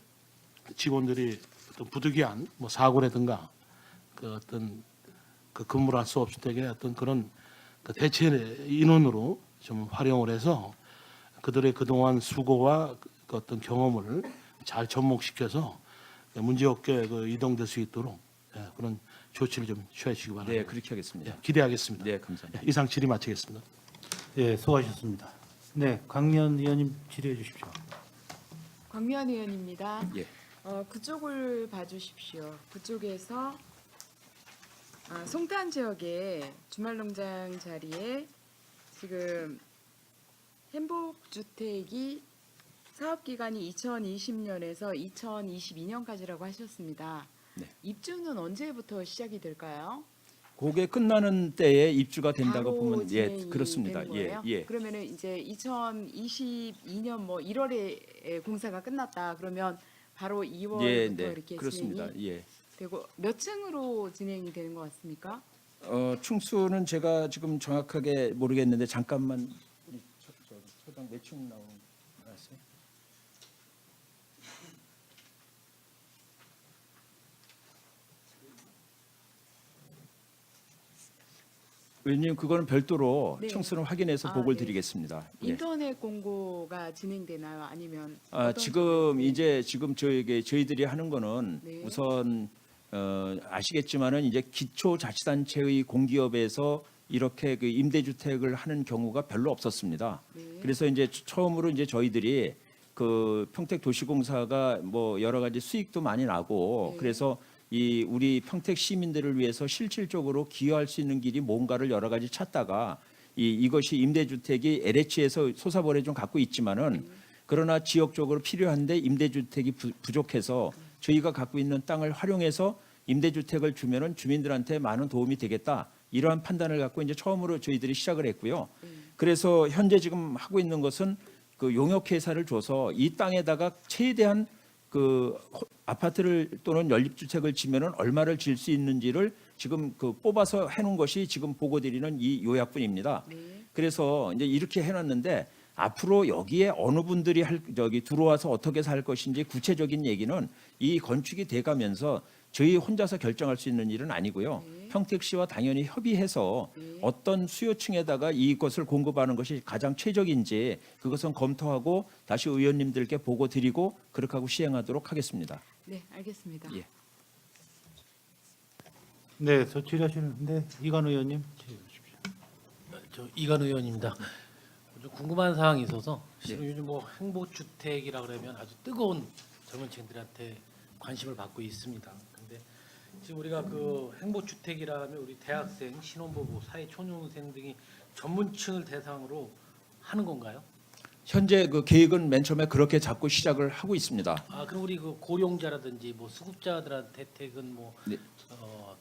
직원들이 어떤 부득이한 뭐 사고라든가 어떤 근무를 할 수 없을 때에 어떤 그런 대체 인원으로 좀 활용을 해서 그들의 그동안 수고와 어떤 경험을 잘 접목시켜서 문제없게 이동될 수 있도록 그런 조치를 좀 취하시기 바랍니다. 네, 그렇게 하겠습니다. 기대하겠습니다. 네, 감사합니다. 이상 질의 마치겠습니다. 예, 수고하셨습니다. 네, 강면 의원님 질의해 주십시오. 광면 의원입니다. 예. 그쪽을 봐주십시오. 그쪽에서 송탄 지역의 주말농장 자리에 지금 행복주택이 사업 기간이 2020년에서 2022년까지라고 하셨습니다. 네. 입주는 언제부터 시작이 될까요? 그게 끝나는 때에 입주가 된다고 바로 보면 예, 진행이 그렇습니다. 되는 예, 거예요? 예. 그러면은 이제 2022년 뭐 1월에 공사가 끝났다. 그러면 바로 2월부터 예, 네. 이렇게 그렇습니다. 진행이 예. 되고 몇 층으로 진행이 되는 것 같습니까? 층수는 제가 지금 정확하게 모르겠는데 잠깐만 우리 처장 몇 층 나오는 거 아세요? 의원님 그거는 별도로 네. 층수는 확인해서 아, 보고를 네. 드리겠습니다. 예. 인터넷 공고가 진행되나요? 아니면 지금 이제 지금 저희들이 하는 거는 네. 우선 아시겠지만은 이제 기초자치단체의 공기업에서 이렇게 임대주택을 하는 경우가 별로 없었습니다. 네. 그래서 이제 처음으로 이제 저희들이 그 평택도시공사가 뭐 여러 가지 수익도 많이 나고 네. 그래서 이 우리 평택 시민들을 위해서 실질적으로 기여할 수 있는 길이 뭔가를 여러 가지 찾다가 이것이 임대주택이 LH에서 소사벌에 좀 갖고 있지만은 그러나 지역적으로 필요한데 임대주택이 부족해서 저희가 갖고 있는 땅을 활용해서 임대주택을 주면은 주민들한테 많은 도움이 되겠다. 이러한 판단을 갖고 이제 처음으로 저희들이 시작을 했고요. 그래서 현재 지금 하고 있는 것은 그 용역회사를 줘서 이 땅에다가 최대한 그 아파트를 또는 연립주택을 지면은 얼마를 질 수 있는지를 지금 그 뽑아서 해놓은 것이 지금 보고드리는 이 요약분입니다. 네. 그래서 이제 이렇게 해놨는데 앞으로 여기에 어느 분들이 들어와서 어떻게 살 것인지 구체적인 얘기는 이 건축이 돼가면서 저희 혼자서 결정할 수 있는 일은 아니고요. 네. 평택시와 당연히 협의해서 네. 어떤 수요층에다가 이것을 공급하는 것이 가장 최적인지 그것은 검토하고 다시 의원님들께 보고 드리고 그렇게 하고 시행하도록 하겠습니다. 네, 알겠습니다. 예. 네, 저 질의하시는데 이관 의원님 질의해 주십시오. 저 이관 의원입니다. 좀 궁금한 사항이 있어서 지금 요즘 뭐 행복주택이라 그러면 아주 뜨거운 젊은 층들한테 관심을 받고 있습니다. 근데 지금 우리가 그 행복주택이라 하면 우리 대학생, 신혼부부, 사회초년생 등이 전문층을 대상으로 하는 건가요? 현재 그 계획은 맨 처음에 그렇게 잡고 시작을 하고 있습니다. 아 그럼 우리 그 고령자라든지 뭐 수급자들한테 혜택은 뭐 네.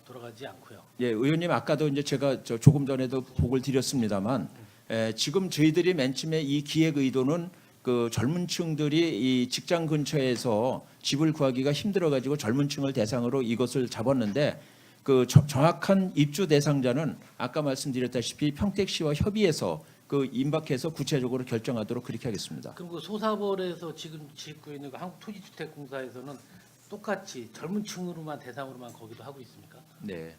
돌아가지 않고요. 예, 의원님 아까도 이제 제가 조금 전에도 보고를 드렸습니다만 지금 저희들이 맨 처음에 이 기획 의도는 그 젊은층들이 이 직장 근처에서 집을 구하기가 힘들어가지고 젊은층을 대상으로 이것을 잡았는데 그 정확한 입주 대상자는 아까 말씀드렸다시피 평택시와 협의해서 그 임박해서 구체적으로 결정하도록 그렇게 하겠습니다. 그럼 그 소사벌에서 지금 짓고 있는 그 한국토지주택공사에서는 똑같이 젊은층으로만 대상으로만 거기도 하고 있습니까? 네.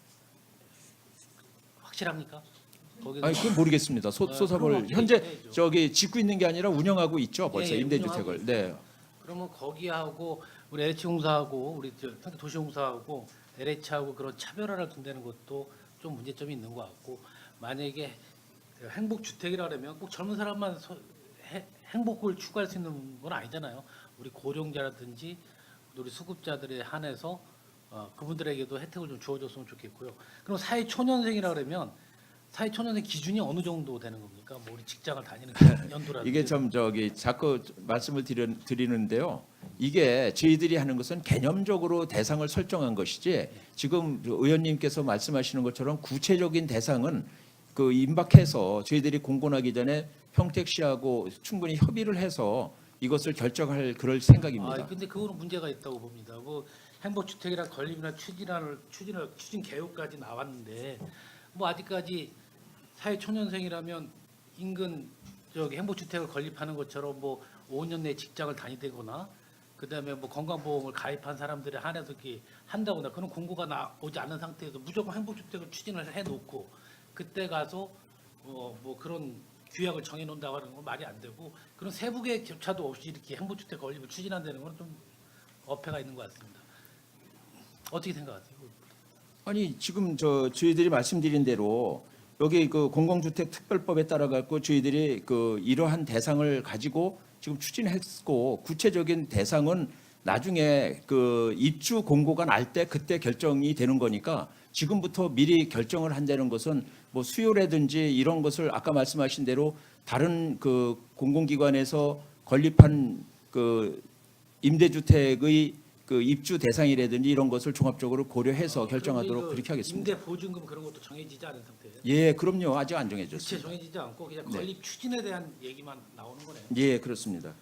확실합니까? 거기는 아니 그건 모르겠습니다. 소사벌 그럼 현제 해야죠. 저기 짓고 있는 게 아니라 운영하고 있죠. 벌써 예, 예, 임대주택을. 운영하고 네. 그러면 거기하고 우리 LH공사하고 우리 평택도시공사하고 LH하고 그런 차별화를 둔다는 것도 좀 문제점이 있는 것 같고 만약에 행복주택이라 그러면 꼭 젊은 사람만 행복을 추구할 수 있는 건 아니잖아요. 우리 고령자라든지 우리 수급자들에 한해서 그분들에게도 혜택을 좀 주어줬으면 좋겠고요. 그럼 사회초년생이라 그러면 사회초년생 기준이 어느 정도 되는 겁니까? 뭐 우리 직장을 다니는 연도라든지 이게 좀 저기 자꾸 말씀을 드리는데요. 이게 저희들이 하는 것은 개념적으로 대상을 설정한 것이지 지금 의원님께서 말씀하시는 것처럼 구체적인 대상은 그 임박해서 저희들이 공고나기 전에 평택시하고 충분히 협의를 해서 이것을 결정할 그럴 생각입니다. 아, 근데 그거는 문제가 있다고 봅니다. 뭐 행복주택이랑 건립이나 추진 계획까지 나왔는데 뭐 아직까지 사회초년생이라면 인근 저기 행복주택을 건립하는 것처럼 뭐 5년 내 직장을 다니거나 그다음에 뭐 건강보험을 가입한 사람들에 한해서 이렇게 한다거나 그런 공고가 나오지 않는 상태에서 무조건 행복주택을 추진을 해놓고 그때 가서 뭐 그런 규약을 정해놓는다고 하는 건 말이 안 되고 그런 세부 계획조차도 없이 이렇게 행복주택 건립을 추진한다는 건 좀 어폐가 있는 것 같습니다. 어떻게 생각하세요? 아니 지금 저희들이 말씀드린 대로 여기 그 공공주택 특별법에 따라 갖고 저희들이 그 이러한 대상을 가지고 지금 추진했고 구체적인 대상은 나중에 그 입주 공고가 날 때 그때 결정이 되는 거니까 지금부터 미리 결정을 한다는 것은 뭐 수요라든지 이런 것을 아까 말씀하신 대로 다른 그 공공기관에서 건립한 그 임대주택의 그 입주 대상이라든지 이런 것을 종합적으로 고려해서 결정하도록 그렇게 하겠습니다. 임대 보증금 그런 것도 정해지지 않은 상태예요. 예, 그럼요. 아직 안 구체 정해졌습니다. 정해지지 않고 그냥 네. 건립 추진에 대한 얘기만 나오는 거네요. 예, 그렇습니다.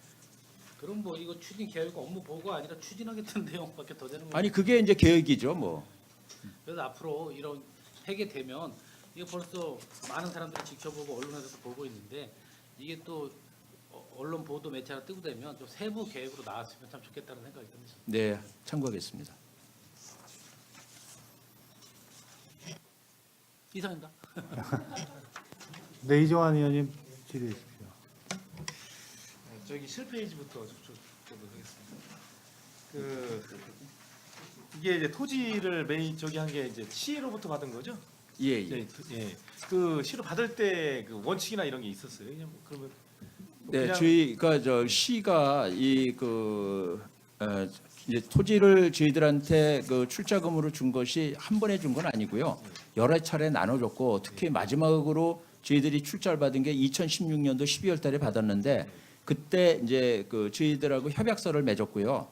그럼 뭐 이거 추진 계획 업무 보고가 아니라 추진하겠다는 내용밖에 더 되는 거예요. 아니 그게 이제 계획이죠, 뭐. 그래서 앞으로 이런 하게 되면 이거 벌써 많은 사람들이 지켜보고 언론에서도 보고 있는데 이게 또 언론 보도 매체가 뜨고 되면 좀 세부 계획으로 나왔으면 참 좋겠다는 생각이 듭니다. 네, 참고하겠습니다. 이상입니다. 네, 이정환 의원님 질의해 주십시오. 저기 실페이지부터 접촉하도록 하겠습니다. 이게 이제 토지를 저기 한 게 이제 시로부터 받은 거죠? 예, 예. 예. 그 시로 받을 때 그 원칙이나 이런 게 있었어요. 그냥 그러면 네, 그냥- 저희가 시가 이제 토지를 저희들한테 그 출자금으로 준 것이 한 번에 준 건 아니고요. 여러 차례 나눠줬고 특히 마지막으로 저희들이 출자를 받은 게 2016년도 12월 달에 받았는데 그때 이제 그 저희들하고 협약서를 맺었고요.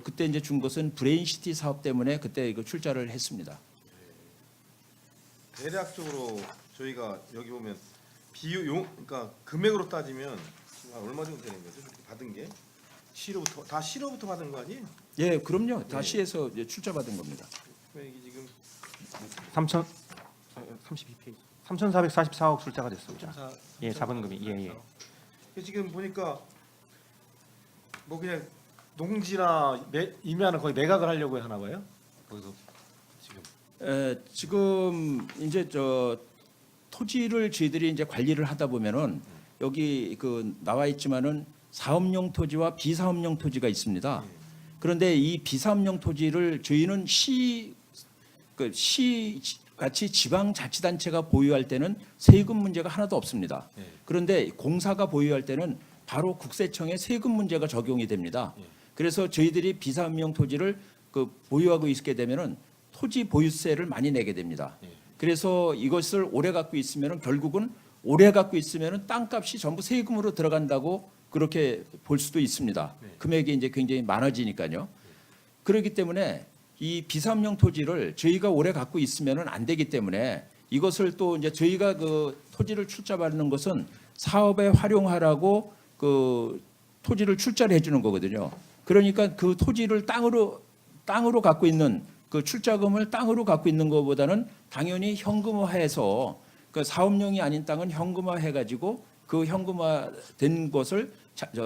그때 이제 준 것은 브레인시티 사업 때문에 그때 이거 출자를 했습니다. 대략적으로 저희가 여기 보면 그러니까 금액으로 따지면 지금 한 얼마 정도 되는 거죠? 이렇게 받은 게 시로부터 받은 거 아니에요? 예, 그럼요. 다시에서 이제 출자 받은 겁니다. 금액이 지금 32페이지. 3,444억 출자가 됐습니다. 예, 자본금이. 예. 지금 보니까 뭐 그냥 농지나 임야는 거의 매각을 하려고 하나 봐요. 거기서 지금 지금 이제 토지를 저희들이 이제 관리를 하다 보면은 여기 그 나와 있지만은 사업용 토지와 비사업용 토지가 있습니다. 그런데 이 비사업용 토지를 저희는 시 같이 지방자치단체가 보유할 때는 세금 문제가 하나도 없습니다. 그런데 공사가 보유할 때는 바로 국세청의 세금 문제가 적용이 됩니다. 그래서 저희들이 비사업용 토지를 보유하고 있게 되면은 토지 보유세를 많이 내게 됩니다. 그래서 이것을 오래 갖고 있으면은 결국은 오래 갖고 있으면은 땅값이 전부 세금으로 들어간다고 그렇게 볼 수도 있습니다. 금액이 이제 굉장히 많아지니까요. 그렇기 때문에 이 비사업용 토지를 저희가 오래 갖고 있으면은 안 되기 때문에 이것을 또 이제 저희가 그 토지를 출자받는 것은 사업에 활용하라고 그 토지를 출자를 해주는 거거든요. 그러니까 그 토지를 땅으로 갖고 있는 그 출자금을 땅으로 갖고 있는 것보다는 당연히 현금화해서 그 사업용이 아닌 땅은 현금화해가지고 그 현금화된 것을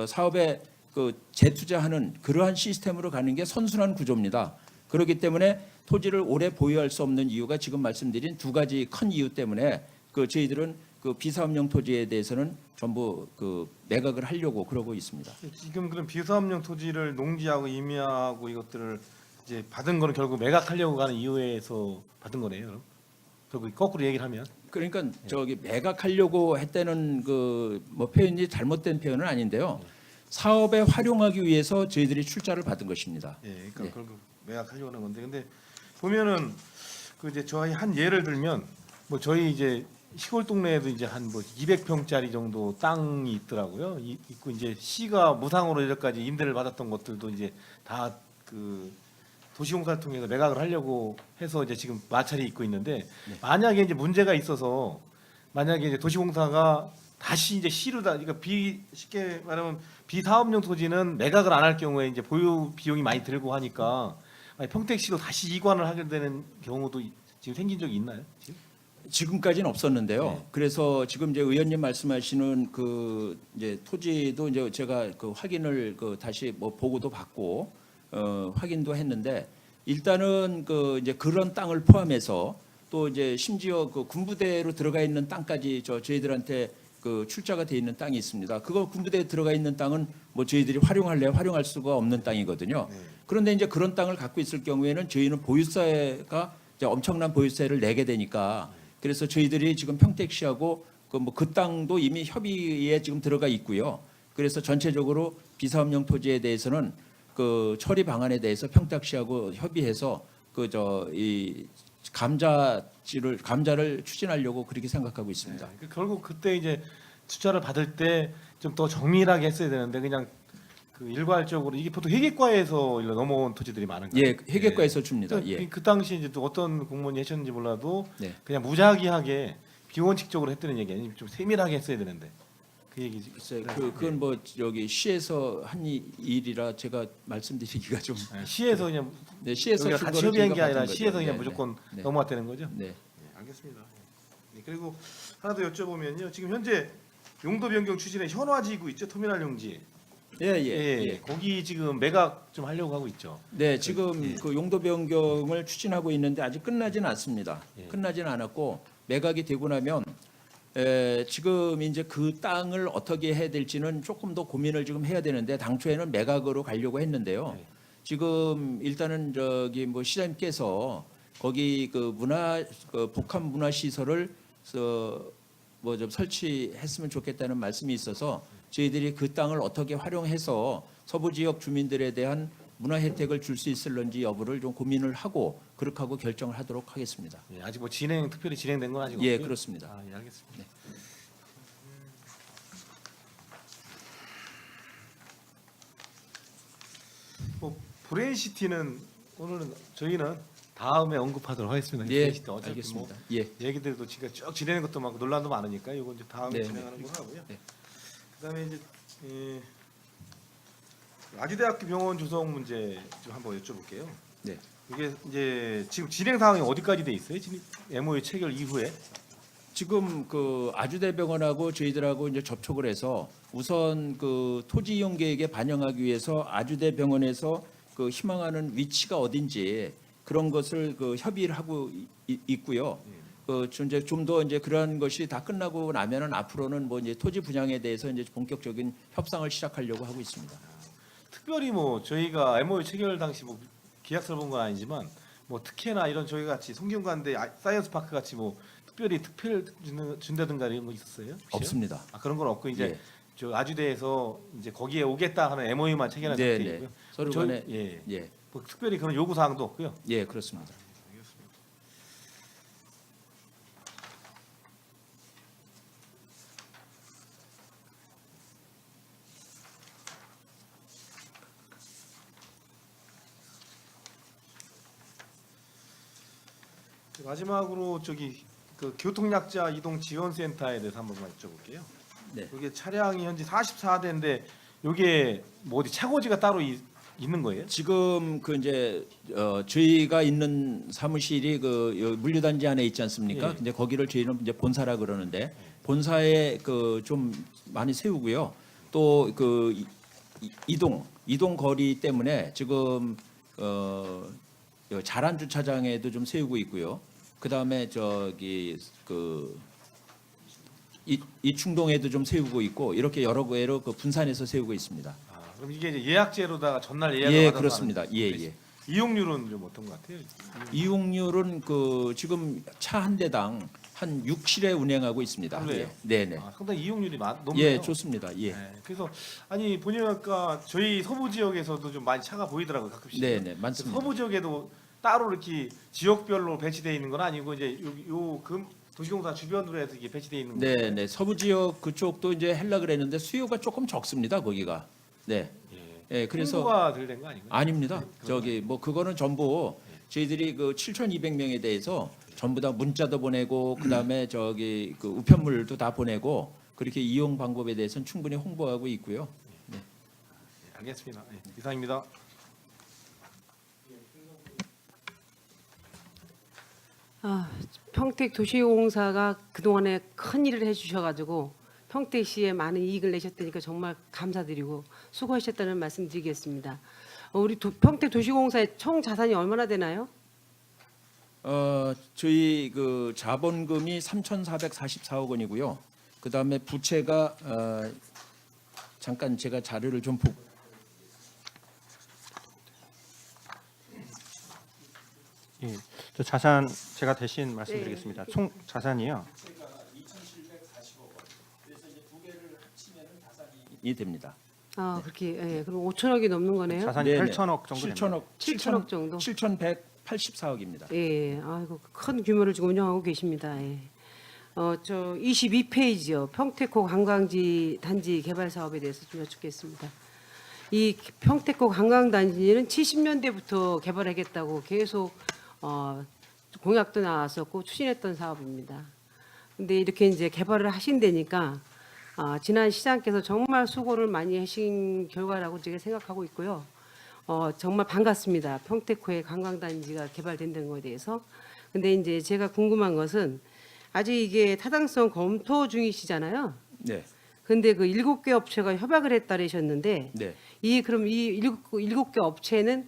사업에 그 재투자하는 그러한 시스템으로 가는 게 선순환 구조입니다. 그렇기 때문에 토지를 오래 보유할 수 없는 이유가 지금 말씀드린 두 가지 큰 이유 때문에 그 저희들은 그 비사업용 토지에 대해서는 전부 그 매각을 하려고 그러고 있습니다. 지금 그럼 비사업용 토지를 농지하고 임야하고 이것들을 이제 받은 거는 결국 매각하려고 가는 이유에서 받은 거네요. 그럼 결국 거꾸로 얘기를 하면 그러니까 매각하려고 했다는 그 뭐 표현이 잘못된 표현은 아닌데요. 사업에 활용하기 위해서 저희들이 출자를 받은 것입니다. 그러니까 결국 매각하려고 하는 건데 근데 보면은 그 이제 저희 한 예를 들면 뭐 저희 이제 시골 동네에도 이제 한 뭐 200평짜리 정도 땅이 있더라고요. 있고 이제 시가 무상으로 여기까지 임대를 받았던 것들도 이제 다 그 도시공사를 통해서 매각을 하려고 해서 이제 지금 마찰이 있고 있는데 만약에 이제 문제가 있어서 만약에 이제 도시공사가 다시 이제 시로 그러니까 쉽게 말하면 비사업용 토지는 매각을 안 할 경우에 이제 보유 비용이 많이 들고 하니까 평택시로 다시 이관을 하게 되는 경우도 지금 생긴 적이 있나요? 지금까지는 없었는데요. 네. 그래서 지금 이제 의원님 말씀하시는 그 이제 토지도 이제 제가 그 확인을 그 다시 뭐 보고도 받고 확인도 했는데 일단은 그 이제 그런 땅을 포함해서 또 이제 심지어 그 군부대로 들어가 있는 땅까지 저희들한테 그 출자가 돼 있는 땅이 있습니다. 그거 군부대에 들어가 있는 땅은 뭐 저희들이 활용할 수가 없는 땅이거든요. 그런데 이제 그런 땅을 갖고 있을 경우에는 저희는 보유세가 이제 엄청난 보유세를 내게 되니까 그래서 저희들이 지금 평택시하고 그 땅도 이미 협의에 지금 들어가 있고요. 그래서 전체적으로 비사업용 토지에 대해서는 그 처리 방안에 대해서 평택시하고 협의해서 이 감자를 추진하려고 그렇게 생각하고 있습니다. 결국 그때 이제 투자를 받을 때 좀 더 정밀하게 했어야 되는데 그냥 그 일괄적으로 이게 보통 회계과에서 넘어온 토지들이 많은가요? 예, 회계과에서 줍니다. 예. 그 당시 이제 또 어떤 공무원이 하셨는지 몰라도 네. 그냥 무작위하게 비원칙적으로 했다는 얘기 아니면 좀 세밀하게 했어야 되는데 그 얘기지. 글쎄, 그건 뭐 여기 시에서 한 일이라 제가 말씀드리기가 좀 시에서 그냥 네, 시에서 여기가 준 같이 거를 협의한 게 저희가 아니라 받은 거죠. 시에서 그냥 네, 무조건 네. 넘어왔다는 거죠? 네. 알겠습니다. 그리고 하나 더 여쭤보면요. 지금 현재 용도 변경 추진에 현화지구 있죠? 터미널 용지. 예. 거기 지금 매각 좀 하려고 하고 있죠. 네, 지금 그 용도 변경을 추진하고 있는데 아직 끝나지는 않습니다. 예. 끝나지는 않았고 매각이 되고 나면 지금 이제 그 땅을 어떻게 해야 될지는 조금 더 고민을 지금 해야 되는데 당초에는 매각으로 가려고 했는데요. 네. 지금 일단은 뭐 시장님께서 거기 그 복합 문화 시설을 뭐 좀 설치했으면 좋겠다는 말씀이 있어서 저희들이 그 땅을 어떻게 활용해서 서부 지역 주민들에 대한 문화 혜택을 줄 수 있을런지 여부를 좀 고민을 하고 그렇게 하고 결정을 하도록 하겠습니다. 예, 아직 뭐 특별히 진행된 건 아직 예, 없고요. 그렇습니다. 아, 예, 알겠습니다. 네. 뭐 브레인시티는 오늘은 저희는 다음에 언급하도록 하겠습니다. 예, 브레인시티 어차피 알겠습니다. 뭐 예, 얘기들도 지금 쭉 진행된 것도 많고 논란도 많으니까 이건 이제 다음에 네, 진행하는 걸로 하고요. 네. 그다음에 이제 아주대학교 병원 조성 문제 좀 한번 여쭤볼게요. 네. 이게 이제 지금 진행 상황이 어디까지 돼 있어요? 지금 MOU 체결 이후에? 지금 그 아주대병원하고 저희들하고 이제 접촉을 해서 우선 그 토지 이용 계획에 반영하기 위해서 아주대병원에서 그 희망하는 위치가 어딘지 그런 것을 그 협의를 하고 있고요. 그 이제 좀 더 이제 그런 것이 다 끝나고 나면은 앞으로는 뭐 이제 토지 분양에 대해서 이제 본격적인 협상을 시작하려고 하고 있습니다. 특별히 뭐 저희가 MOU 체결 당시 뭐 계약서를 본 건 아니지만 뭐 특혜나 이런 저희 같이 성균관대 사이언스 파크 같이 뭐 특별히 특혜를 준다든가 이런 거 있었어요? 혹시요? 없습니다. 아 그런 건 없고 이제 예. 저 아주대에서 이제 거기에 오겠다 하는 MOU만 체결한 네, 상태이고요. 네. 서로 저희- 간에 예. 예, 뭐 특별히 그런 요구 사항도 없고요. 예, 그렇습니다. 마지막으로 저기 그 교통약자 이동 지원센터에 대해서 한 번만 여쭤볼게요. 네. 이게 차량이 현재 44대인데 이게 뭐 어디 차고지가 따로 있는 거예요? 지금 그 이제 저희가 있는 사무실이 그 물류단지 안에 있지 않습니까? 예. 근데 거기를 저희는 이제 본사라 그러는데 본사에 그 좀 많이 세우고요. 또 그 이동 거리 때문에 지금 자란 주차장에도 좀 세우고 있고요. 그 다음에 저기 그 이충동에도 좀 세우고 있고 이렇게 여러 개로 그 분산해서 세우고 있습니다. 아, 그럼 이게 이제 예약제로다가 전날 예약을 예, 받아서 그렇습니다. 하는 예, 예. 이용률은 좀 어떤 것 같아요? 이용률은 그 지금 차 한 대당 한 6실에 운행하고 있습니다. 그래요? 네, 네. 아, 상당히 이용률이 높네요. 예, 좋습니다. 예. 네, 그래서 아니 보니까 저희 서부 지역에서도 좀 많이 차가 보이더라고요 가끔씩. 네, 네. 많습니다. 서부 지역에도 따로 이렇게 지역별로 배치되어 있는 건 아니고 이제 요 도시공사 주변으로 해서 이게 배치되어 있는 거예요. 네, 네. 서부 지역 그쪽도 이제 하려 그랬는데 수요가 조금 적습니다. 거기가. 네. 예, 그래서 홍보가 덜 된 거 아닌가요? 아닙니다. 저기 뭐 그거는 전부 저희들이 그 7,200명에 대해서 전부 다 문자도 보내고 그다음에 저기 그 우편물도 다 보내고 그렇게 이용 방법에 대해서는 충분히 홍보하고 있고요. 네, 알겠습니다. 네, 이상입니다. 평택도시공사가 그동안에 큰 일을 해주셔가지고 평택시에 많은 이익을 내셨다니까 정말 감사드리고 수고하셨다는 말씀 드리겠습니다. 우리 평택도시공사의 총 자산이 얼마나 되나요? 저희 그 자본금이 3,444억 원이고요. 그다음에 부채가 잠깐 제가 자료를 좀 보고 예, 저 자산 제가 대신 말씀드리겠습니다. 총 자산이요. 이 됩니다. 아 그렇게 예, 그럼 5천억이 넘는 거네요. 자산이 네네. 8천억 정도 됩니다. 7천억 정도. 7,184억입니다. 예, 아이고 큰 규모를 지금 운영하고 계십니다. 예. 저 22페이지요. 평택호 관광지 단지 개발 사업에 대해서 좀 여쭙겠습니다. 이 평택호 관광단지는 70년대부터 개발하겠다고 계속 공약도 나왔었고 추진했던 사업입니다. 근데 이렇게 이제 개발을 하신다니까 지난 시장께서 정말 수고를 많이 하신 결과라고 제가 생각하고 있고요. 정말 반갑습니다. 평택호의 관광단지가 개발된다는 것에 대해서. 근데 이제 제가 궁금한 것은 아직 이게 타당성 검토 중이시잖아요. 네. 근데 그 7개 업체가 협약을 했다라셨는데 네. 그럼 이 7개 업체는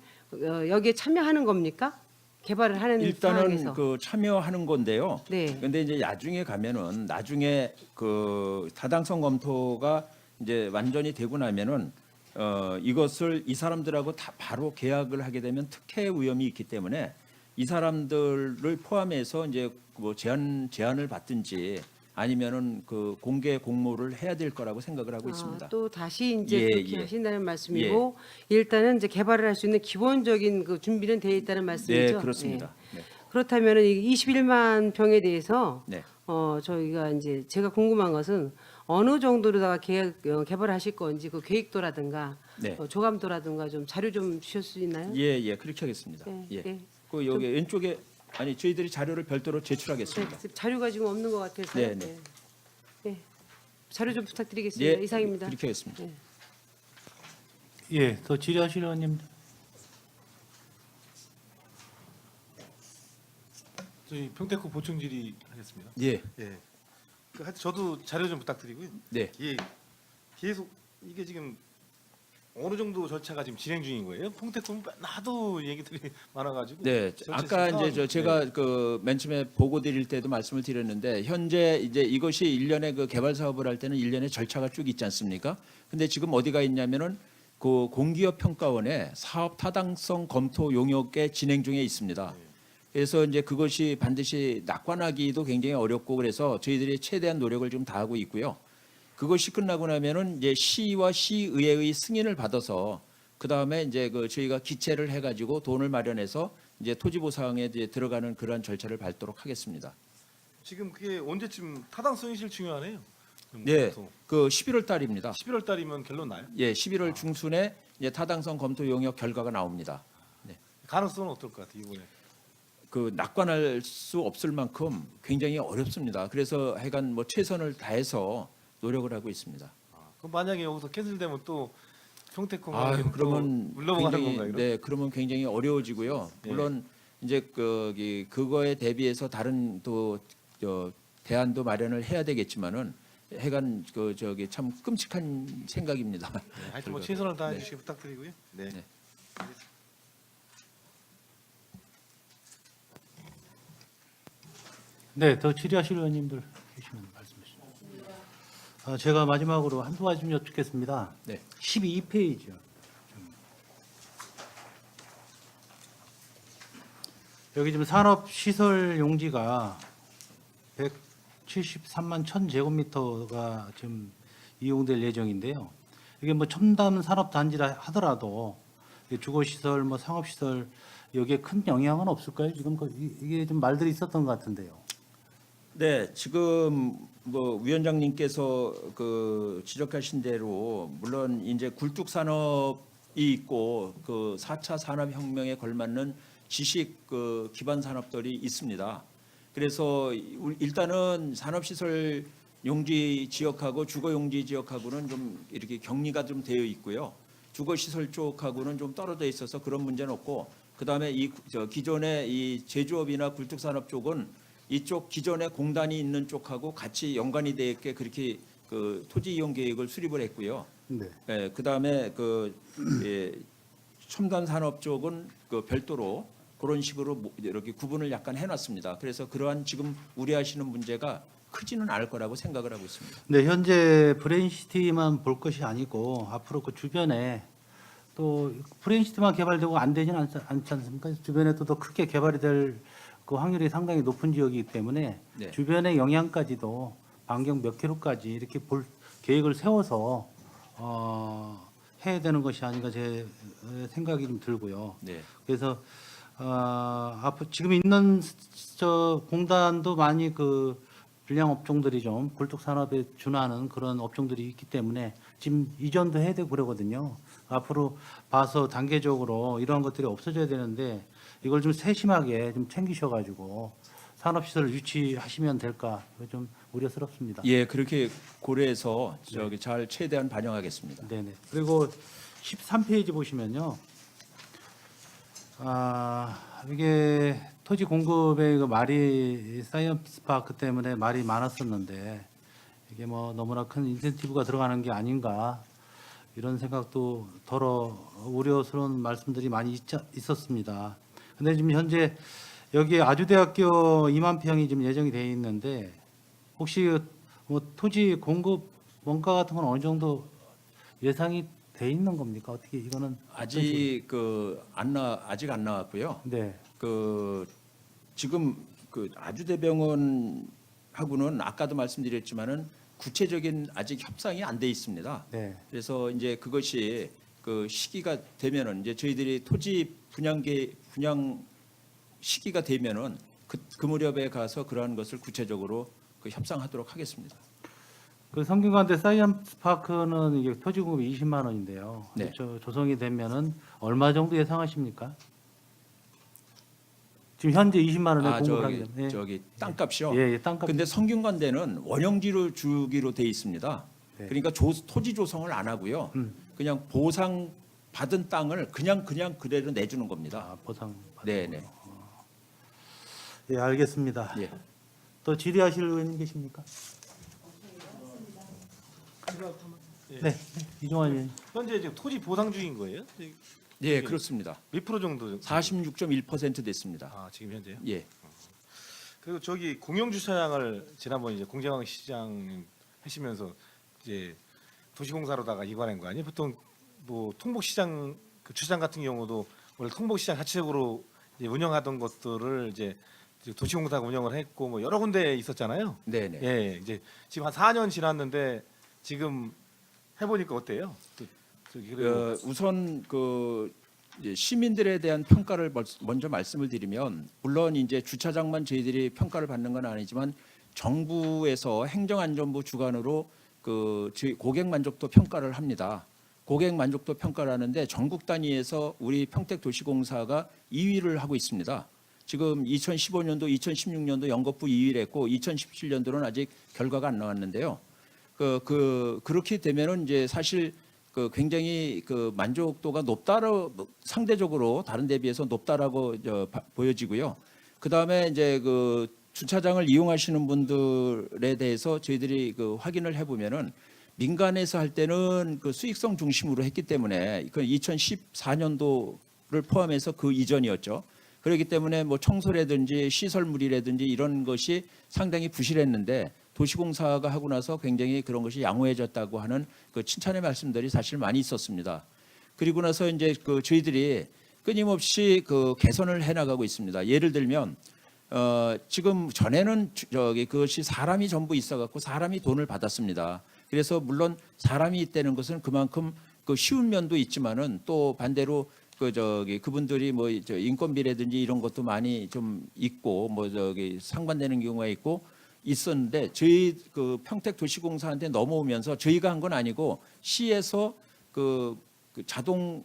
여기에 참여하는 겁니까? 개발을 하는 일단은 상황에서. 그 참여하는 건데요. 네. 근데 이제 나중에 가면은 나중에 그 타당성 검토가 이제 완전히 되고 나면은 이것을 이 사람들하고 다 바로 계약을 하게 되면 특혜 위험이 있기 때문에 이 사람들을 포함해서 이제 뭐 제한을 받든지 아니면은 그 공개 공모를 해야 될 거라고 생각을 하고 있습니다. 또 다시 이제 예, 그렇게 예. 하신다는 말씀이고 일단은 이제 개발을 할 수 있는 기본적인 그 준비는 되어 있다는 말씀이죠. 네, 그렇습니다. 예. 네. 그렇다면 이 21만 평에 대해서 네. 저희가 이제 제가 궁금한 것은 어느 정도로다가 개발하실 건지 그 계획도라든가 네. 조감도라든가 좀 자료 좀 주실 수 있나요? 예, 예, 그렇게 하겠습니다. 네, 예. 네. 그 여기 왼쪽에 아니 저희들이 자료를 별도로 제출하겠습니다. 네, 자료가 지금 없는 것 같아서. 네, 네. 네. 자료 좀 부탁드리겠습니다. 예, 이상입니다. 그렇게 하겠습니다. 네. 예, 더 질의하실 의원님. 저희 평택구 보충 질의하겠습니다. 예, 예. 그 하여튼 저도 자료 좀 부탁드리고요. 네. 예. 계속 이게 지금 어느 정도 절차가 지금 진행 중인 거예요? 평택구 하도 얘기들이 많아가지고. 네, 절차 아까 지금 이제 제가 그 맨 처음에 보고 드릴 때도 말씀을 드렸는데 현재 이제 이것이 일련의 그 개발 사업을 할 때는 일련의 절차가 쭉 있지 않습니까? 근데 지금 어디가 있냐면은 그 공기업 평가원의 사업 타당성 검토 용역에 진행 중에 있습니다. 그래서 이제 그것이 반드시 낙관하기도 굉장히 어렵고 그래서 저희들이 최대한 노력을 좀 다하고 있고요. 그것이 끝나고 나면은 이제 시와 시의회의 승인을 받아서 그 다음에 이제 그 저희가 기체를 해가지고 돈을 마련해서 이제 토지 보상에 이제 들어가는 그러한 절차를 밟도록 하겠습니다. 지금 그게 언제쯤 타당성이 제일 중요하네요. 네, 그 11월 달입니다. 11월 달이면 결론 나요? 예, 11월 중순에 이제 타당성 검토 용역 결과가 나옵니다. 가능성은 어떨 것 같아요 이번에? 그 낙관할 수 없을 만큼 굉장히 어렵습니다. 그래서 하여간 뭐 최선을 다해서 노력을 하고 있습니다. 그럼 만약에 여기서 캔슬되면 또 평택구가 아, 그러면 물러가는 굉장히 건가요? 네, 그러면 굉장히 어려워지고요. 예. 물론 이제 그거에 대비해서 다른 또 대안도 마련을 해야 되겠지만은 하여간 그 저기 참 끔찍한 생각입니다. 네, 하여튼 뭐 최선을 다해 주시기 부탁드리고요. 네. 네. 네, 더 질의하실 의원님들 계시면 말씀해 주시죠. 제가 마지막으로 한두 가지 좀 여쭙겠습니다. 네. 12페이지요. 여기 지금 산업시설 용지가 173만 1000제곱미터가 지금 이용될 예정인데요. 이게 뭐 첨단 산업단지라 하더라도 주거시설, 뭐 상업시설 여기에 큰 영향은 없을까요? 지금 이게 좀 말들이 있었던 것 같은데요. 네, 지금 뭐 위원장님께서 그 지적하신 대로 물론 이제 굴뚝 산업이 있고 그 4차 산업혁명에 걸맞는 지식 그 기반 산업들이 있습니다. 그래서 일단은 산업시설 용지 지역하고 주거용지 지역하고는 좀 이렇게 격리가 좀 되어 있고요. 주거시설 쪽하고는 좀 떨어져 있어서 그런 문제는 없고, 그 다음에 기존의 이 제조업이나 굴뚝산업 쪽은 이쪽 기존의 공단이 있는 쪽하고 같이 연관이 되어 있게 그렇게 그 토지 이용 계획을 수립을 했고요. 네. 예, 그 다음에 첨단 산업 쪽은 그 별도로 그런 식으로 이렇게 구분을 약간 해놨습니다. 그래서 그러한 지금 우려하시는 문제가 크지는 않을 거라고 생각을 하고 있습니다. 네, 현재 브레인시티만 볼 것이 아니고 앞으로 그 주변에 또 브레인시티만 개발되고 안 되지는 않지 않습니까? 주변에 또 더 크게 개발이 될 그 확률이 상당히 높은 지역이기 때문에 네. 주변의 영향까지도 반경 몇 킬로까지 이렇게 볼 계획을 세워서 해야 되는 것이 아닌가 제 생각이 좀 들고요. 네. 그래서 앞으로 지금 있는 공단도 많이 그 불량 업종들이 좀 굴뚝 산업에 준하는 그런 업종들이 있기 때문에 지금 이전도 해야 되고 그러거든요. 앞으로 봐서 단계적으로 이러한 것들이 없어져야 되는데 이걸 좀 세심하게 좀 챙기셔가지고 산업시설을 유치하시면 될까 좀 우려스럽습니다. 예, 그렇게 고려해서 저기 잘 최대한 반영하겠습니다. 네네. 그리고 13페이지 보시면요. 이게 토지 공급의 그 말이 사이언스 파크 때문에 말이 많았었는데 이게 뭐 너무나 큰 인센티브가 들어가는 게 아닌가 이런 생각도 덜어 우려스러운 말씀들이 많이 있었습니다. 근데 지금 현재 여기 아주대학교 2만 평이 지금 예정이 돼 있는데 혹시 뭐 토지 공급 원가 같은 건 어느 정도 예상이 돼 있는 겁니까? 어떻게 이거는 아직 아직 안 나왔고요. 네. 지금 아주대병원 지역하고는 아까도 말씀드렸지만은 구체적인 아직 협상이 안 돼 있습니다. 네. 그래서 이제 그것이 그 시기가 되면은 이제 저희들이 토지 분양 시기가 되면은 그 무렵에 가서 그러한 것을 구체적으로 그 협상하도록 하겠습니다. 그 성균관대 사이언스 파크는 이게 토지 공급이 20만 원인데요. 네. 조성이 되면은 얼마 정도 예상하십니까? 지금 현재 20만 원에 공급을 하기 때문에. 저기 땅값이요. 예, 땅값. 근데 성균관대는 원형지로 주기로 돼 있습니다. 네. 그러니까 토지 조성을 안 하고요. 그냥 보상 받은 땅을 그냥 그대로 내주는 겁니다. 아, 보상. 네네. 예, 알겠습니다. 예. 또 질의하실 의원님 계십니까? 네, 이종환 의원. 현재 지금 토지 보상 중인 거예요? 예, 그렇습니다. 몇 프로 정도? 46.1% 됐습니다. 아, 지금 현재요? 예. 그리고 저기 공영 주차장을 지난번 이제 공정왕 시장 하시면서 이제 도시공사로다가 이관한 거 아니에요? 보통 뭐 통복시장 그 주차장 같은 경우도 원래 통복시장 자체적으로 이제 운영하던 것들을 이제 도시공사가 운영을 했고 뭐 여러 군데 있었잖아요. 네네. 예, 이제 지금 한 4년 지났는데 지금 해보니까 어때요? 또 저기 그리고 우선 그 이제 시민들에 대한 평가를 먼저 말씀을 드리면 물론 이제 주차장만 저희들이 평가를 받는 건 아니지만 정부에서 행정안전부 주관으로 그 저희 고객 만족도 평가를 합니다. 고객 만족도 평가를 하는데 전국 단위에서 우리 평택도시공사가 2위를 하고 있습니다. 지금 2015년도, 2016년도 연거푸 2위를 했고 2017년도는 아직 결과가 안 나왔는데요. 그렇게 되면은 이제 사실 그 굉장히 그 만족도가 상대적으로 다른 데 비해서 높다라고 보여지고요. 그 다음에 이제 그 주차장을 이용하시는 분들에 대해서 저희들이 그 확인을 해보면은 민간에서 할 때는 그 수익성 중심으로 했기 때문에 그 2014년도를 포함해서 그 이전이었죠. 그렇기 때문에 뭐 청소라든지 시설물이라든지 이런 것이 상당히 부실했는데 도시공사가 하고 나서 굉장히 그런 것이 양호해졌다고 하는 그 칭찬의 말씀들이 사실 많이 있었습니다. 그리고 나서 이제 그 저희들이 끊임없이 그 개선을 해나가고 있습니다. 예를 들면 지금 전에는 그것이 사람이 전부 있어갖고 사람이 돈을 받았습니다. 그래서 물론 사람이 있다는 것은 그만큼 그 쉬운 면도 있지만은 또 반대로 그분들이 뭐 인건비라든지 이런 것도 많이 좀 있고 뭐 상반되는 경우가 있고 있었는데 저희 그 평택도시공사한테 넘어오면서 저희가 한 건 아니고 시에서 그 자동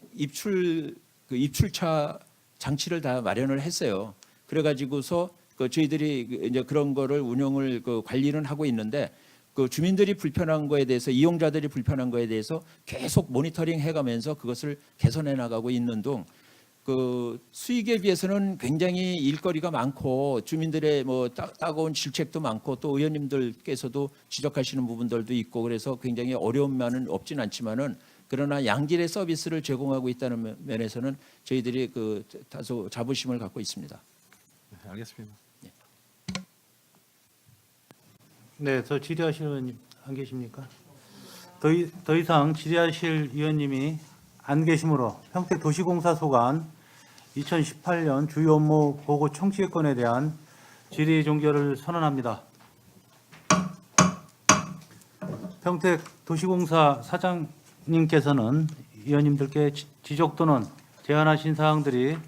입출차 장치를 다 마련을 했어요. 그래가지고서 저희들이 이제 그런 거를 운영을 관리는 하고 있는데 그 주민들이 불편한 거에 대해서 이용자들이 불편한 거에 대해서 계속 모니터링 해가면서 그것을 개선해 나가고 있는 등 그 수익에 비해서는 굉장히 일거리가 많고 주민들의 뭐 따가운 질책도 많고 또 의원님들께서도 지적하시는 부분들도 있고 그래서 굉장히 어려움만은 없진 않지만은 그러나 양질의 서비스를 제공하고 있다는 면에서는 저희들이 그 다소 자부심을 갖고 있습니다. 네, 알겠습니다. 네, 더 질의하실 의원님 안 계십니까? 더 이상 질의하실 의원님이 안 계시므로 평택도시공사 소관 2018년 주요 업무 보고 청취권에 대한 질의 종결을 선언합니다. 평택도시공사 사장님께서는 의원님들께 지적 또는 제안하신 사항들이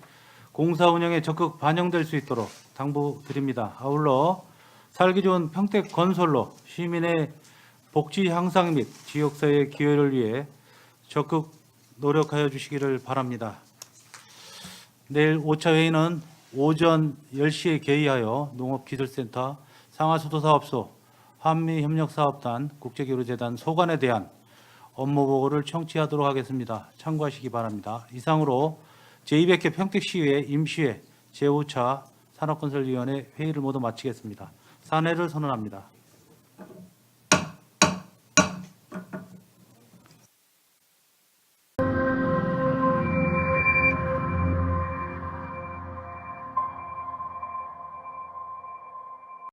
공사 운영에 적극 반영될 수 있도록 당부드립니다. 아울러 살기 좋은 평택 건설로 시민의 복지 향상 및 지역사회 기여를 위해 적극 노력하여 주시기를 바랍니다. 내일 5차 회의는 오전 10시에 개의하여 농업기술센터, 상하수도사업소, 한미협력사업단, 국제교류재단 소관에 대한 업무보고를 청취하도록 하겠습니다. 참고하시기 바랍니다. 이상으로 제200회 평택시의회 임시회 제5차 산업건설위원회 회의를 모두 마치겠습니다. 산회를 선언합니다.